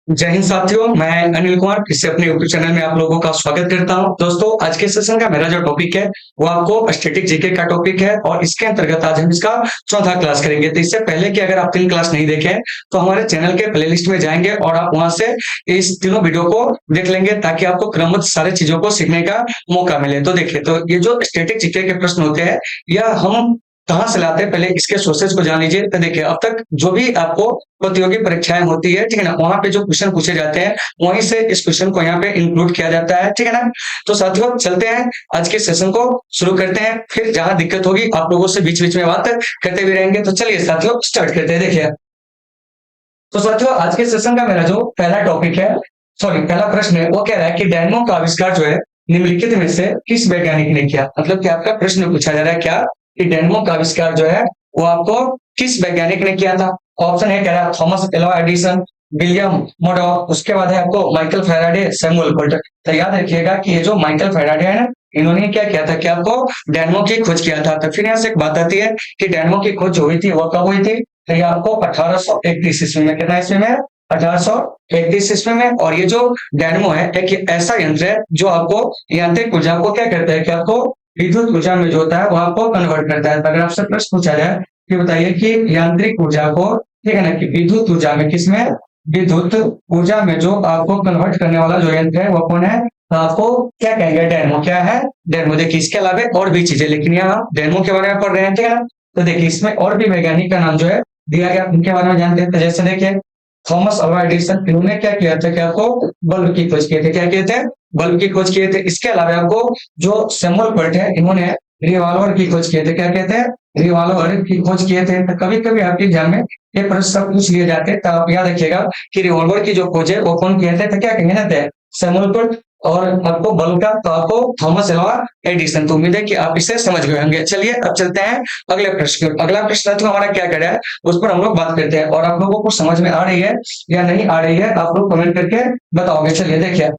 जय हिंद साथियों, मैं अनिल कुमार फिर से अपने यूट्यूब चैनल में आप लोगों का स्वागत करता हूं। दोस्तों, आज के सेशन का मेरा जो टॉपिक है वो आपको स्टैटिक जीके का टॉपिक है और इसके अंतर्गत आज हम इसका चौथा क्लास करेंगे। तो इससे पहले कि अगर आप 3 क्लास नहीं देखे हैं तो हमारे चैनल के प्लेलिस्ट में जाएंगे और आप वहां से इस तीनों वीडियो को देख लेंगे ताकि आपको क्रमबद्ध सारी चीजों को सीखने का मौका मिले। तो देखिए, तो ये जो स्टैटिक जीके के प्रश्न होते हैं या हम कहाँ से लाते हैं, पहले इसके सोर्सेज को जान लीजिए। तो देखिए, अब तक जो भी आपको प्रतियोगी परीक्षाएं होती है, ठीक है ना, वहां पे जो क्वेश्चन पूछे जाते हैं वहीं से इस क्वेश्चन को यहाँ पे इंक्लूड किया जाता है, ठीक है ना। तो साथियों, चलते हैं आज के सेशन को शुरू करते हैं। फिर जहां दिक्कत होगी आप लोगों से बीच बीच में बात करते भी रहेंगे। तो चलिए साथियों, स्टार्ट करते हैं। देखिए, तो साथियों, आज के सेशन का मेरा जो पहला टॉपिक है, सॉरी पहला प्रश्न है, वो कह रहा है कि डायनमो का आविष्कार जो है निम्नलिखित में से किस वैज्ञानिक ने किया। मतलब कि आपका प्रश्न पूछा जा रहा है क्या कि डायनमो का आविष्कार जो है वो आपको किस वैज्ञानिक ने किया था। ऑप्शन है, कह रहा है थॉमस एल्वा एडिसन, विलियम मोडॉक, उसके बाद है आपको माइकल फैराडे, सैमुअल कोल्ट। तो याद रखिएगा कि ये जो माइकल फैराडे है ना, इन्होंने क्या किया था कि आपको डायनमो की खोज किया था। तो फिर यहाँ से एक बात आती है कि डायनमो की खोज जो हुई थी वो कब हुई थी। तो ये आपको 1831 ईस्वी में, कितना ईस्वी में, 1831 ईस्वी में। और ये जो डायनमो है एक ऐसा यंत्र है जो आपको यांत्रिक ऊर्जा को क्या करता है कि आपको विद्युत ऊर्जा में जो होता है वो आपको कन्वर्ट करता है। तो अगर आपसे प्रश्न पूछा जाए कि बताइए कि यांत्रिक ऊर्जा को, ठीक है ना, कि विद्युत ऊर्जा में, किसमें, विद्युत ऊर्जा में जो आपको कन्वर्ट करने वाला जो यंत्र है वो कौन है, तो आपको क्या कहेंगे, डायनमो। क्या है, डायनमो। देखिए, इसके अलावा और भी चीजें, लेकिन यहाँ आप डायनमो के बारे में पढ़ रहे हैं, ठीक है ना। तो देखिए, इसमें और भी वैज्ञानिक का नाम जो है दिया गया, उनके बारे में जानते हैं। तो जैसे देखिए, थॉमस अल्वा एडिसन, इन्होंने क्या किया था कि आपको बल्ब की खोज किए थे। क्या किए थे, बल्ब की खोज किए थे। इसके अलावा आपको जो सैमुअल क्वार्ट है, इन्होंने रिवॉल्वर की खोज किए थे। क्या कहते हैं, रिवॉल्वर की खोज किए थे। तो कभी कभी आपके एग्जाम में ये प्रश्न पूछ लिए जाते हैं, तो आप याद रखिएगा कि रिवॉल्वर की जो खोज है वो कौन किए थे। तो क्या कहेंगे ना, सैमुअल क्वार्ट। और आपको बल्ब का तो आपको थॉमस एल्वा एडिसन। तो उम्मीद है कि आप इसे समझ गए होंगे। चलिए अब चलते हैं अगले प्रश्न की ओर। अगला प्रश्न तो हमारा क्या कर रहा है उस पर हम लोग बात करते हैं, और आप लोगों को समझ में आ रही है या नहीं आ रही है आप लोग कमेंट करके बताओगे। चलिए देखिए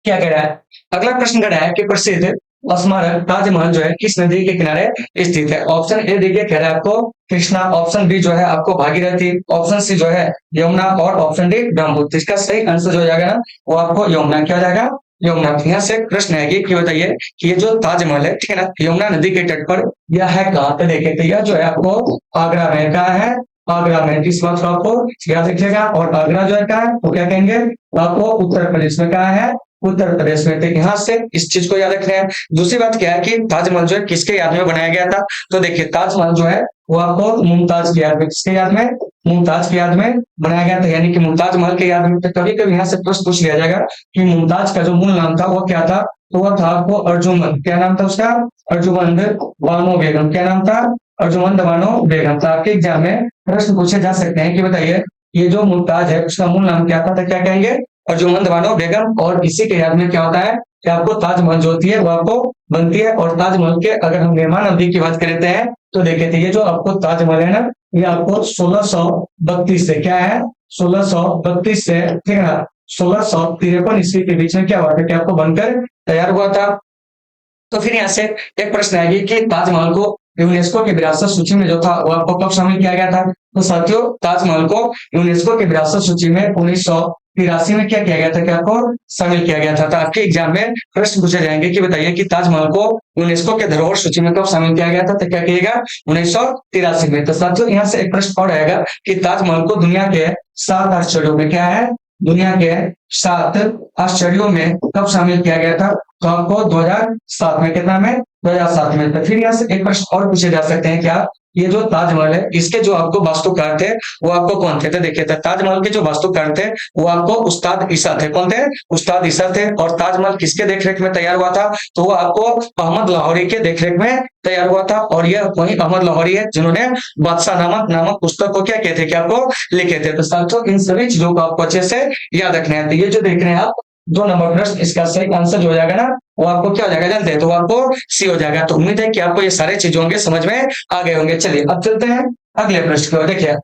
क्या कह रहा है। अगला प्रश्न कह रहा है कि प्रसिद्ध स्मारक ताजमहल जो है किस नदी के किनारे स्थित है। ऑप्शन ए देखिए, कह रहा है आपको कृष्णा, ऑप्शन बी जो है आपको भागीरथी, ऑप्शन सी जो है यमुना, और ऑप्शन डी ब्रह्मपुत्र। इसका सही आंसर जो हो जाएगा ना वो आपको यमुना, क्या हो जाएगा, यमुना। यहाँ से एक प्रश्न है कि बताइए कि ये जो ताजमहल है, ठीक है ना, यमुना नदी के तट पर यह है कहाँ। तो देखिए, तो यह जो है आपको आगरा में, कहा है, आगरा में। इस बात को आपको याद रखिएगा। और आगरा जो है क्या है वो क्या कहेंगे, तो आपको उत्तर प्रदेश में, कहा है, उत्तर प्रदेश में। तो यहाँ से इस चीज को याद रखना है। दूसरी बात क्या है कि ताजमहल जो है किसके याद में बनाया गया था। तो देखिए, ताजमहल जो है वो आपको मुमताज की याद में, किसके याद में, मुमताज की याद में बनाया गया था, यानी कि मुमताज महल के याद में। तो कभी कभी यहाँ से प्रश्न पूछ लिया जाएगा कि मुमताज का जो मूल नाम था वो क्या था। तो वो था आपको अर्जुमंद, क्या नाम था उसका, अर्जुमंद बानो बेगम। क्या नाम था, अर्जुमंद बानो बेगम। तो आपके एग्जाम में प्रश्न पूछे जा सकते हैं कि बताइए ये जो मुमताज है उसका मूल नाम क्या था। तो क्या कहेंगे, अर्जुमंद बानो बेगम। और इसी के याद में क्या होता है कि आपको ताजमहल जो होती है वो आपको बनती है। और ताजमहल के अगर हम निर्माण अवधि की बात करते हैं तो देखिए, तो ये जो आपको ताजमहल है ना, ये आपको 1632 से, क्या है, 1632 से, ठीक है ना, 1653 ईस्वी के बीच में क्या हुआ था कि आपको बनकर तैयार हुआ था। तो फिर यहाँ से एक प्रश्न आएगी कि ताजमहल को यूनेस्को की विरासत सूची में जो था वो आपको कब शामिल किया गया था। तो साथियों, ताजमहल को यूनेस्को की विरासत सूची में 1983 में क्या किया गया था कि आपको शामिल किया गया था। तो आपके एग्जाम में प्रश्न पूछे जाएंगे कि बताइए कि ताजमहल को यूनेस्को के धरोहर सूची में कब शामिल किया गया था। तो क्या कहिएगा, 1983 में। तो साथियों, यहाँ से एक प्रश्न और आएगा कि ताजमहल को दुनिया के 7 आश्चर्यों में, क्या है, दुनिया के 7 आश्चर्यों में कब शामिल किया गया था। तो आपको 2007 में, कितना में, 2007 में। तो फिर यहाँ से एक प्रश्न और पूछे जा सकते हैं, क्या ये जो ताजमहल है इसके जो आपको वास्तुकार थे वो आपको कौन थे। तो देखिए, ताजमहल के जो वास्तुकार थे वो आपको उस्ताद ईसा थे। कौन थे, उस्ताद ईसा थे। और ताजमहल किसके देखरेख में तैयार हुआ था, तो वो आपको अहमद लाहौरी के देखरेख में तैयार हुआ था। और यह वही अहमद लाहौरी है जिन्होंने बादशाह नामक पुस्तक को क्या कहते थे कि आपको लिखे थे। तो साथियों, इन सभी चीजों को आपको अच्छे से याद रखना है। तो ये जो देख रहे हैं आप 2 नंबर प्रश्न, इसका सही आंसर जो हो जाएगा ना वो आपको क्या हो जाएगा, जानते हैं, तो वो आपको सी हो जाएगा। तो उम्मीद है कि आपको ये सारे चीजें होंगे समझ में आ गए होंगे। चलिए अब चलते हैं अगले प्रश्न की ओर। देखिए,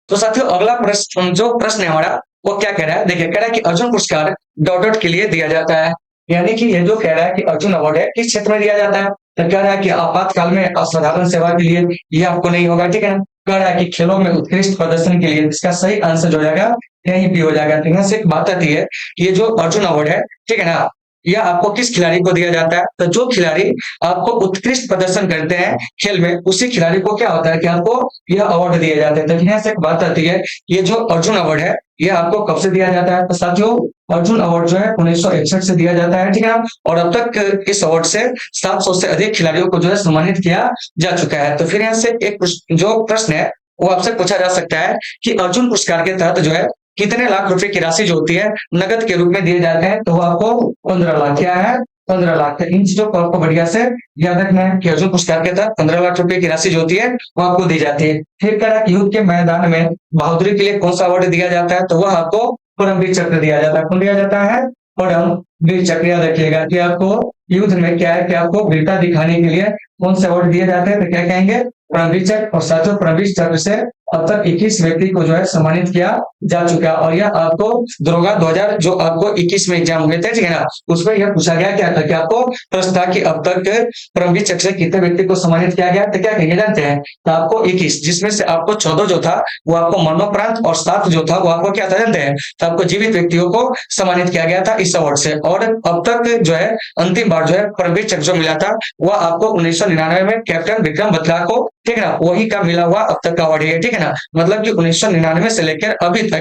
तो साथियों, अगला प्रश्न, जो प्रश्न है हमारा वो क्या कह रहा है। देखिए, कह रहा है कि अर्जुन पुरस्कार डॉट के लिए दिया जाता है। यानी कि ये जो कह रहा है कि अर्जुन अवार्ड है किस क्षेत्र में दिया जाता है। तो कह रहा है कि आपातकाल में असाधारण सेवा के लिए, ये आपको नहीं होगा, ठीक है ना। कह रहा है कि खेलों में उत्कृष्ट प्रदर्शन के लिए, इसका सही आंसर जो हो जाएगा यही भी हो जाएगा। तो यहाँ से एक बात आती है कि ये जो अर्जुन अवार्ड है, ठीक है ना, यह आपको किस खिलाड़ी को दिया जाता है? तो जो खिलाड़ी आपको उत्कृष्ट प्रदर्शन करते हैं खेल में, उसी खिलाड़ी को क्या होता है कि आपको यह अवार्ड दिए जाते हैं। तो यहाँ से एक बात आती है, ये जो अर्जुन अवार्ड है, यह आपको कब से दिया जाता है? तो साथियों, अर्जुन अवार्ड जो है 1961 से दिया जाता है, ठीक है ना। और अब तक इस अवार्ड से 700 से अधिक खिलाड़ियों को जो है सम्मानित किया जा चुका है। तो फिर यहाँ से एक जो प्रश्न है वो आपसे पूछा जा सकता है कि अर्जुन पुरस्कार के तहत जो है कितने लाख रुपए की राशि जो होती है नगद के रूप में दिए जाते हैं? तो वो आपको 15 लाख, क्या है, 15 लाख। इन चीजों को आपको बढ़िया से याद रखना है कि अर्जुन पुरस्कार के तहत 15 लाख रुपए की राशि जो होती है वो आपको दी जाती है। फिर कह रहा है कि युद्ध के मैदान में बहादुरी के लिए कौन सा अवार्ड दिया जाता है? तो वह आपको परमवीर चक्र दिया जाता है। कौन दिया जाता है? परमवीर चक्र। याद रखिएगा कि आपको युद्ध में क्या है कि आपको वीरता दिखाने के लिए कौन से अवार्ड दिए जाते हैं? तो क्या कहेंगे? परमवीर चक्र। और साथियों, परमवीर चक्र से अब तक 21 व्यक्ति को जो है सम्मानित किया जा चुका है। और यह आपको दरोगा 2000 जो आपको 21 में एग्जाम हुए थे, ठीक है ना, उसमें यह पूछा गया क्या था कि आपको प्रश्न था कि अब तक परमवीर चक्र से कितने व्यक्ति को सम्मानित किया गया? तो क्या कहेंगे जानते हैं? तो आपको 21, जिसमें से आपको 14 जो था वो आपको मरणोपरांत और 7 जो था वो आपको क्या था जानते हैं? तो आपको जीवित व्यक्तियों को सम्मानित किया गया था इस अवार्ड से। और अब तक जो है अंतिम बार जो है परमवीर चक्र जो मिला था वह आपको 1999 में कैप्टन विक्रम बत्रा को, ठीक है ना, वही का मिला हुआ अब तक का अवार्ड है, ठीक है ना। मतलब कि 1999 से लेकर अभी तक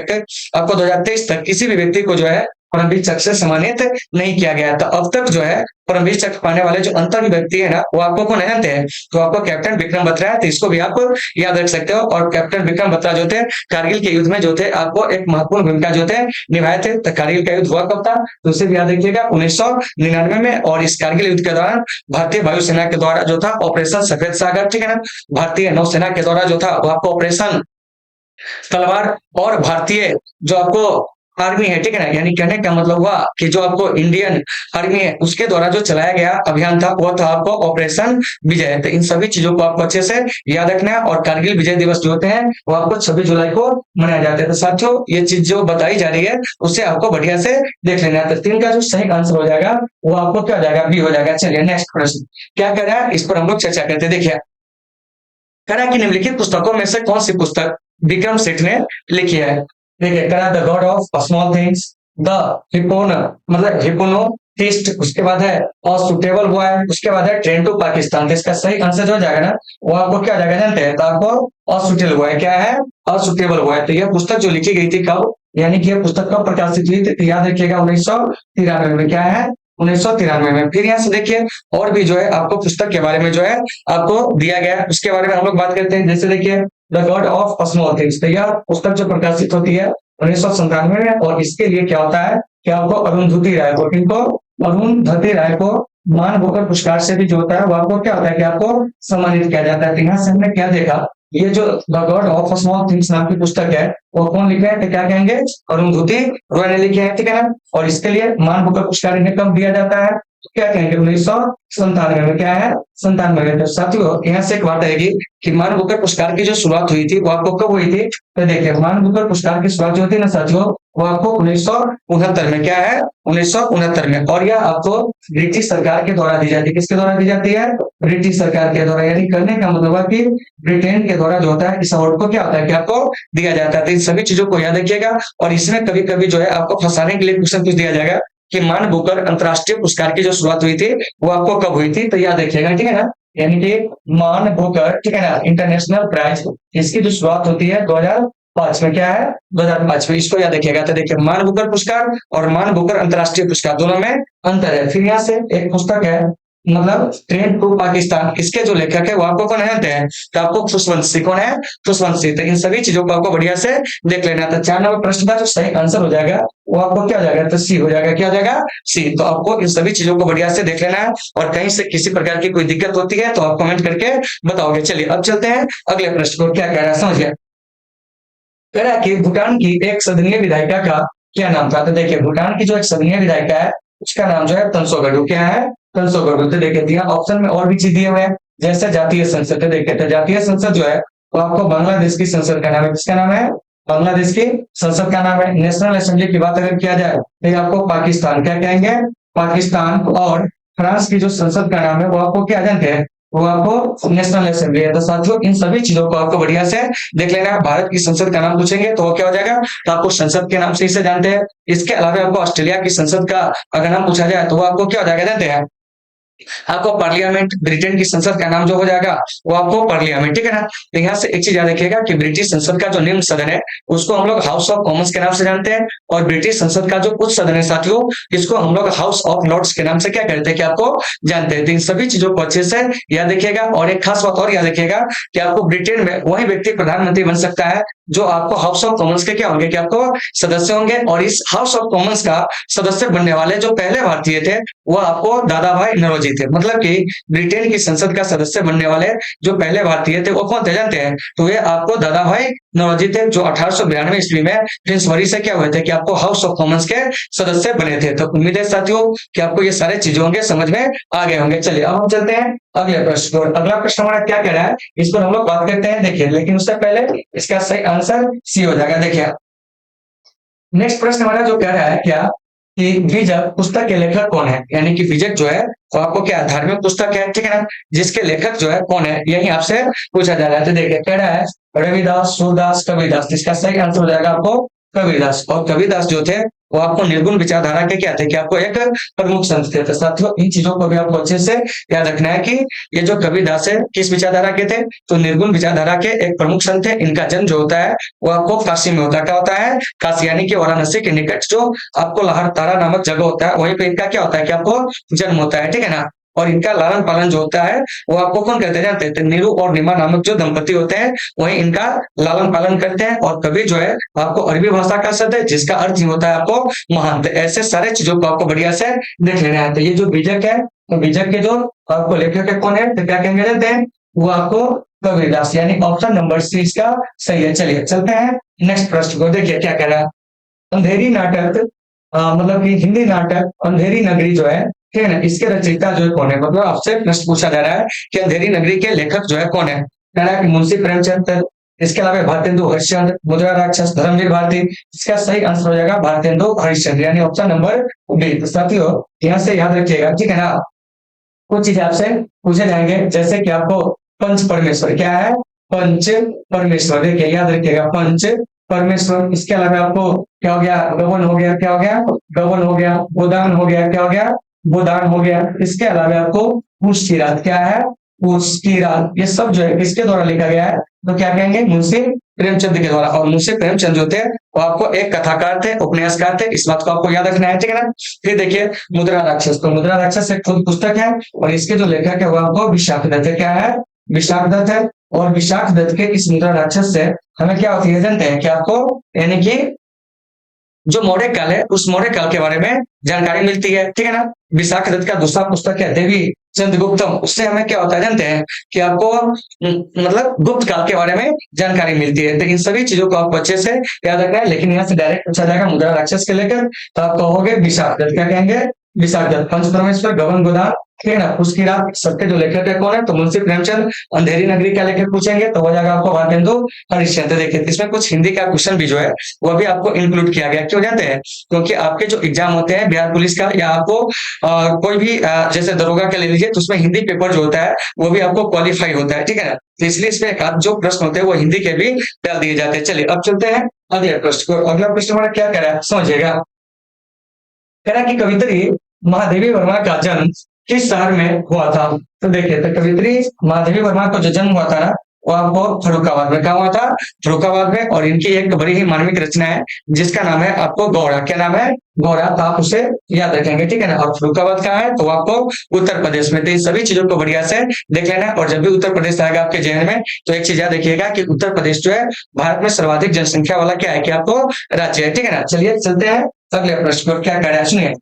आपको 2023 तक किसी भी व्यक्ति को जो है परमवीर चक्र से सम्मानित नहीं किया गया। तो अब तक जो है परमवीर चक्र पाने वाले जो अंतर व्यक्ति है ना, वो आपको कौन है जानते हैं? तो आपको कैप्टन विक्रम बत्रा है। तो इसको भी आप याद रख सकते हो। और कैप्टन विक्रम बत्रा जो थे कारगिल के युद्ध में जो थे आपको एक महत्वपूर्ण भूमिका जो थे निभाए थे। तो कारगिल का युद्ध हुआ कब था? तो उसे भी याद रखिएगा 1999 में। और इस कारगिल युद्ध के दौरान भारतीय वायुसेना के द्वारा जो था ऑपरेशन सफेद सागर, ठीक है ना, भारतीय नौसेना के द्वारा जो था वो आपको ऑपरेशन तलवार, और भारतीय जो आपको आर्मी है, ठीक है ना, यानी कहने का मतलब हुआ कि जो आपको इंडियन आर्मी है उसके द्वारा जो चलाया गया अभियान था वो था आपको ऑपरेशन विजय। तो इन सभी चीजों को आपको अच्छे से याद रखना है। और कारगिल विजय दिवस जो होते हैं वो आपको 26 जुलाई को मनाया जाता है। तो साथियों, ये चीज जो बताई जा रही है उससे आपको बढ़िया से देख लेना है। तो 3 का जो सही आंसर हो जाएगा वो आपको क्या हो जाएगा? बी हो जाएगा। चलिए नेक्स्ट प्रश्न क्या कर रहा है, इस पर हम लोग चर्चा करते हैं। देखिए, कह रहा है कि निम्नलिखित पुस्तकों में से कौन सी पुस्तक विक्रम सेठ ने लिखी है? देखिए, कह रहा the God of Small Things, the हिपोन मतलब हिप्नोटिस्ट, उसके बाद है अनसुटेबल बॉय, उसके बाद है ट्रेन टू पाकिस्तान। तो इसका सही आंसर जो हो जाएगा ना वो आपको क्या हो जाएगा जानते हैं? तो आपको अनसुटेबल बॉय, क्या है? Unsuitable boy. तो यह पुस्तक जो लिखी गई थी कब, यानी कि यह पुस्तक कब प्रकाशित हुई थी? तो याद रखिएगा 1993 में। क्या है? 1993 में। फिर यहाँ से देखिए और भी जो है आपको पुस्तक के बारे में जो है आपको दिया गया है, उसके बारे में हम लोग बात करते हैं। जैसे देखिए the God of Small things, तो यह पुस्तक जो प्रकाशित होती है 1997 में। और इसके लिए क्या होता है कि आपको अरुंधति राय को, किनको? अरुंधति राय को मान भूकर पुरस्कार से भी जो होता है वो आपको क्या होता है कि आपको सम्मानित किया जाता है। तो यहाँ से हमने क्या देखा, ये जो the God of Small things नाम की पुस्तक है वो कौन लिखा है? तो क्या कहेंगे? अरुंधति रॉय ने लिखी है, ठीक है ना। और इसके लिए मान भूकर पुरस्कार इन्हें कब दिया जाता है? तो क्या कहेंगे? 1997 में। क्या है? 97 में। तो साथियों, यहाँ से एक बात आएगी कि मान बुकर पुरस्कार की जो शुरुआत हुई थी वो आपको कब हुई थी? तो देखिए, मान बुकर पुरस्कार की शुरुआत जो होती है ना साथियों, वो आपको 1969 में। क्या है? 1969 में। और यह आपको ब्रिटिश सरकार के द्वारा दी जाती है। किसके द्वारा दी जाती है? ब्रिटिश सरकार के द्वारा। यानी करने का मतलब है कि ब्रिटेन के द्वारा जो होता है इस अवार्ड को क्या होता है कि आपको दिया जाता है। तो इन सभी चीजों को याद रखिएगा। और इसमें कभी कभी जो है आपको फंसाने के लिए क्वेश्चन कुछ दिया जाएगा कि मान बुकर अंतरराष्ट्रीय पुरस्कार की जो शुरुआत हुई थी वो आपको कब हुई थी? तो याद रखिएगा, ठीक है ना। यानी कि मान बुकर, ठीक है ना, इंटरनेशनल प्राइज, इसकी जो शुरुआत होती है 2005 में। क्या है? 2005 में। इसको याद रखिएगा। तो देखिए, मान बुकर पुरस्कार और मान बुकर अंतरराष्ट्रीय पुरस्कार दोनों में अंतर है। फिर यहाँ से एक पुस्तक है मतलब ट्रेन टू पाकिस्तान, इसके जो लेखक है वो आपको कौन जानते हैं? तो आपको खुशवंशी। कौन है? खुशवंशी। तो इन सभी चीजों को आपको बढ़िया से देख लेना था। 4 नंबर प्रश्न का जो सही आंसर हो जाएगा वो आपको क्या हो जाएगा? तो सी हो जाएगा। क्या हो जाएगा? सी। तो आपको इन सभी चीजों को बढ़िया से देख लेना है। और कहीं से किसी प्रकार की कोई दिक्कत होती है तो आप कमेंट करके बताओगे। चलिए अब चलते हैं अगले प्रश्न को। क्या कह रहा है समझिए। कह रहा है कि भूटान की एक सदनीय विधायिका का क्या नाम था? तो देखिए, भूटान की जो एक सदनीय विधायिका है उसका नाम जो है तंसो गडू। क्या है? तंसो गडू। तो देखिए, दिया ऑप्शन में और भी चीज दिए हुए हैं जैसे जातीय संसद। तो देखिए, तो जातीय संसद जो है वो आपको बांग्लादेश की संसद का नाम है। किसका नाम है? बांग्लादेश की संसद का नाम है। नेशनल असेंबली की बात अगर किया जाए तो आपको पाकिस्तान, क्या कहेंगे? पाकिस्तान। और फ्रांस की जो संसद का नाम है वो आपको क्या जानते हैं? वो आपको नेशनल असेंबली है। तो साथियों इन सभी चीजों को आपको बढ़िया से देख लेना है। भारत की संसद का नाम पूछेंगे तो वो क्या हो जाएगा, तो आपको संसद के नाम से इसे जानते हैं। इसके अलावा आपको ऑस्ट्रेलिया की संसद का अगर नाम पूछा जाए तो वो आपको क्या हो जाएगा जानते हैं, आपको पार्लियामेंट। ब्रिटेन की संसद का नाम जो हो जाएगा वो आपको पार्लियामेंट, ठीक है ना। तो यहाँ से एक चीज याद रखिएगा कि ब्रिटिश संसद का जो निम्न सदन है उसको हम लोग हाउस ऑफ कॉमन्स के नाम से जानते हैं, और ब्रिटिश संसद का जो उच्च सदन है साथियों इसको हम लोग हाउस ऑफ लॉर्ड्स के नाम से क्या कहते हैं कि आपको जानते हैं। तो इन सभी चीजों को अच्छे से याद रखिएगा। और एक खास बात और याद रखिएगा कि आपको ब्रिटेन में वही व्यक्ति प्रधानमंत्री बन सकता है जो आपको हाउस ऑफ कॉमन्स के क्या होंगे कि आपको सदस्य होंगे। और इस हाउस ऑफ कॉमन्स का सदस्य बनने वाले जो पहले भारतीय थे वो आपको दादा भाई नौरोजी थे। मतलब कि ब्रिटेन की संसद का सदस्य बनने वाले जो पहले भारतीय थे वो कौन थे जानते हैं, तो ये आपको दादा भाई नौरोजी थे, जो 1892 ईस्वी में प्रिंसबरी से क्या हुए थे कि आपको हाउस ऑफ कॉमन्स के सदस्य बने थे। तो उम्मीद है साथियों कि आपको ये सारे चीजें होंगे समझ में आ गए होंगे। चलिए अब हम चलते हैं अगले प्रश्न को। अगला प्रश्न हमारा क्या कह रहा है इस पर हम लोग बात करते हैं। देखिए लेकिन उससे पहले इसका सही आंसर सी हो जाएगा। देखिए नेक्स्ट प्रश्न हमारा जो कह रहा है क्या कि बीजक पुस्तक के लेखक कौन है, यानी कि बीजक जो है वो आपको क्या धार्मिक पुस्तक है, ठीक है ना, जिसके लेखक जो है कौन है यही आपसे पूछा जा रहा है। तो देखिए कह रहा है रविदास, सूरदास, कबीरदास। इसका सही आंसर हो जाएगा आपको कबीरदास। और कबीरदास जो थे वो आपको निर्गुण विचारधारा के क्या थे कि आपको एक प्रमुख संत थे। तो साथियों इन चीजों को भी आपको अच्छे से याद रखना है कि ये जो कबीरदास है किस विचारधारा के थे, तो निर्गुण विचारधारा के एक प्रमुख संत थे। इनका जन्म जो होता है वो आपको काशी में होता है। क्या होता है, काशी यानी कि वाराणसी के निकट जो आपको लहरतारा नामक जगह होता है वहीं पे इनका क्या होता है कि आपको जन्म होता है, ठीक है ना। और इनका लालन पालन जो होता है वो आपको कौन करते जानते हैं, नीरू और नीमा नामक जो दंपति होते हैं वही इनका लालन पालन करते हैं। और कबीर जो है आपको अरबी भाषा का शब्द है जिसका अर्थ ही होता है आपको महान। तो ऐसे सारे चीजों को आपको बढ़िया से देख लेना है। तो ये जो बीजक है तो बीजक के जो आपको लेखक है कौन है, तो क्या कहेंगे जानते हैं, वो आपको कबीरदास, यानी ऑप्शन नंबर सी इसका सही है। चलिए चलते हैं नेक्स्ट प्रश्न को। देखिए क्या कह रहा है, अंधेरी नाटक मतलब कि हिंदी नाटक अंधेरी नगरी जो है, ठीक है ना, इसके रचयिता जो है कौन है। मतलब आपसे प्रश्न पूछा जा रहा है कि अंधेरी नगरी के लेखक जो है कौन है। कह रहा है कि मुंशी प्रेमचंद, इसके अलावा भारतेंदु हरिश्चंद्र, मुद्रा राक्षस, धर्मवीर भारती। इसका सही आंसर हो जाएगा भारतेंदु हरिश्चंद्र, यानी ऑप्शन नंबर बी। तो साथियों यहाँ से याद रखिएगा, ठीक है ना, कुछ चीजें आपसे पूछे जाएंगे जैसे कि आपको पंच परमेश्वर क्या है, पंच परमेश्वर। देखिए याद रखिएगा पंच परमेश्वर। इसके अलावा आपको क्या हो गया, गवन हो गया, क्या हो गया, गवन हो गया, गोदान हो गया, क्या हो गया, गोदान हो गया। इसके अलावा आपको पूछ की रात क्या है, पूछ की रात। ये सब जो है किसके द्वारा लिखा गया है, तो क्या कहेंगे मुंशी प्रेमचंद के द्वारा। और मुंशी प्रेमचंद जो थे वो आपको एक कथाकार थे, उपन्यासकार थे, इस बात को आपको याद रखना है, ठीक है ना। फिर देखिए मुद्रा राक्षस, तो मुद्रा राक्षस एक खुद पुस्तक है और इसके जो लेखक है वो आपको विशाख दत्त है। क्या है, विशाख दत्त है। और विशाख दत्त के इस मुद्रा राक्षस से हमें क्या होती है जानते हैं कि आपको, यानी कि जो मौर्य काल है उस मौर्य काल के बारे में जानकारी मिलती है, ठीक है ना। विशाख दत्त का दूसरा पुस्तक है देवी चंद्रगुप्तम, उससे हमें क्या होता है जानते हैं कि आपको मतलब गुप्त काल के बारे में जानकारी मिलती है। तो इन सभी चीजों को आपको अच्छे से याद रखना है। लेकिन यहाँ से डायरेक्ट पूछा जाएगा मुद्रा राक्षस के लेकर, तो आप कहोगे विशाख दत्त। क्या कहेंगे, विशाख दत्त। पंच परमेश्वर, गगन गोदान, ठीक है ना, उसकी रात, सबके जो लेखक है कौन है, तो मुंशी प्रेमचंद। अंधेरी नगरी का लेखक पूछेंगे तो हो जाएगा आपको भारतेंदु हरिश्चंद्र। देखिए इसमें कुछ हिंदी का क्वेश्चन भी जो है वो भी आपको इंक्लूड किया गया। क्यों जानते हैं, क्योंकि आपके जो एग्जाम होते हैं बिहार पुलिस का या आपको कोई भी जैसे दरोगा का ले लीजिए तो उसमें हिंदी पेपर जो होता है वो भी आपको क्वालिफाई होता है, ठीक है ना। तो इसलिए इसमें एक आध जो प्रश्न होते हैं वो हिंदी के भी डाल दिए जाते हैं। चलिए अब चलते हैं अगले प्रश्न को। अगला प्रश्न हमारा क्या कह रहा है समझिएगा, कह रहा है कि कवित्री महादेवी वर्मा का जन्म किस शहर में हुआ था। तो देखिए तो कवित्री महादेवी वर्मा को जो जन्म हुआ था ना वो आपको फर्रुखाबाद में, कहा हुआ था, फर्रुखाबाद में। और इनकी एक बड़ी ही मार्मिक रचना है जिसका नाम है आपको गौड़ा। क्या नाम है, गौड़ा। तो आप उसे याद रखेंगे, ठीक है ना। और फर्रुखाबाद कहाँ है, तो आपको उत्तर प्रदेश में। तो इन सभी चीजों को बढ़िया से देख लेना है। और जब भी उत्तर प्रदेश आएगा आपके जहन में तो एक चीज याद रखिएगा कि उत्तर प्रदेश जो है भारत में सर्वाधिक जनसंख्या वाला क्या है कि आपको राज्य है, ठीक है ना। चलिए चलते हैं अगले प्रश्न पर। क्या कह रहा है सुनिए,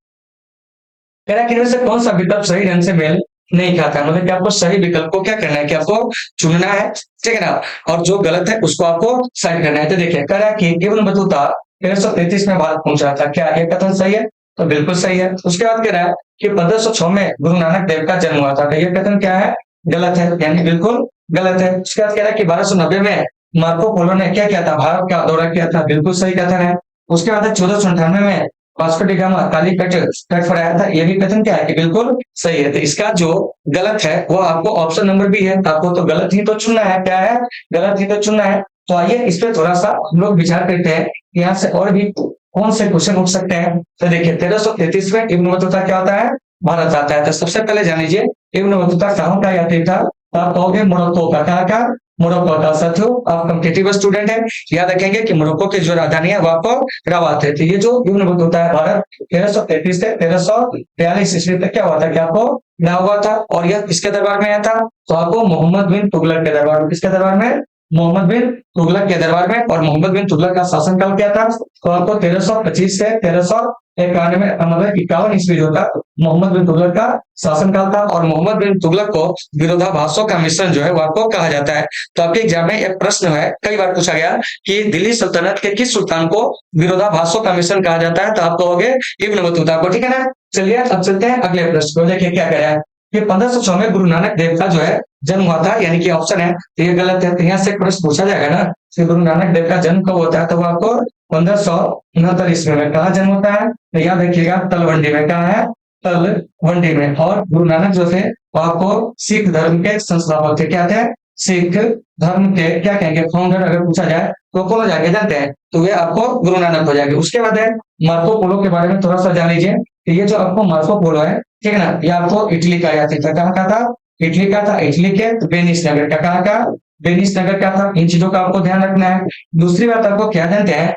कह रहा है कि इनमें से कौन सा विकल्प सही ढंग से मेल नहीं खाता। मतलब कि आपको सही विकल्प को क्या करना है कि आपको चुनना है, ठीक है ना। और जो गलत है उसको आपको साइड करना है। तो देखिए कह रहा है कि इब्न बतूता 1333 में भारत पहुंचा था। क्या ये कथन सही है, तो बिल्कुल सही है। उसके बाद कह रहा है कि 1506 में गुरु नानक देव का जन्म हुआ था। तो ये कथन क्या है, गलत है, यानी बिल्कुल गलत है। उसके बाद कह रहा है कि 1290 में मार्को पोलो ने क्या किया था, भारत का दौरा किया था। बिल्कुल सही कथन है। उसके बाद 1498 में वास्को डी गामा कालीकट तट पर आया था, ये भी कथन क्या है कि बिल्कुल सही है। तो इसका जो गलत है वो आपको ऑप्शन नंबर बी है, आपको तो गलत ही तो चुनना है, क्या है, गलत ही तो चुनना है। तो आइए इस पे थोड़ा सा हम लोग विचार करते हैं, यहाँ से और भी कौन से क्वेश्चन उठ सकते हैं। तो देखिए 1333 में इब्न बतूता क्या होता है, भारत आता है। तो सबसे पहले जान लीजिए इब्न बतूता कहाँ का यात्री था, तो आप कहोगे मोरक्को का, कहाँ का, मोरक्को का। साथियों आप कॉम्पिटिटिव स्टूडेंट है, याद रखेंगे कि मोरक्को की जो राजधानी है वो आपको रवात है। तो ये जो इब्न बतूता है भारत 1333 से 1342 ईस्वी तक क्या हुआ था, क्या आपको क्या हुआ था, और यह किसके दरबार में आया था, तो आपको मोहम्मद बिन तुगलक के दरबार में, किसके दरबार में, मोहम्मद बिन तुगलक के दरबार में। और मोहम्मद बिन तुगलक का शासनकाल क्या था, तो आपको 1325 से 1391 मतलब 51 ईस्वी जो था मोहम्मद बिन तुगलक का शासनकाल था। और मोहम्मद बिन तुगलक को विरोधाभासों का मिश्रण जो है वो आपको कहा जाता है। तो आपके एग्जाम में एक प्रश्न है, कई बार पूछा गया कि दिल्ली सल्तनत के किस सुल्तान को विरोधाभासों का मिश्रण कहा जाता है, तो आप कहोगे इब्न बतूता को, ठीक है ना। चलिए अब चलते हैं अगले प्रश्न को, देखिए क्या कह रहा है कि 1506 में गुरु नानक देव का जो है जन्म हुआ था, यानी कि ऑप्शन है तो ये गलत है। तो यहाँ से प्रश्न पूछा जाएगा ना कि गुरु नानक देव का जन्म कब होता है, तो वो आपको 1569 ईस्वी में कहा जन्म होता है, तो याद रखिएगा तलवंडी में, कहा है, तलवंडी में। और गुरु नानक जो थे वो आपको सिख धर्म के संस्थापक थे, क्या थे, सिख धर्म के क्या कहेंगे, फाउंडर अगर पूछा जाए तो कौन हो जाएंगे जानते हैं, तो वे आपको गुरु नानक हो जाएंगे। उसके बाद है मार्को पोलो के बारे में थोड़ा सा जान लीजिए। ये जो आपको मार्को पोलो है, ठीक है ना, ये आपको इटली का यात्री था, कहाँ का था, इटली का था, इटली के वेनिस नगर का, कहाँ का, वेनिस नगर का था। इन चीजों का आपको ध्यान रखना है। दूसरी बात आपको क्या जानते हैं,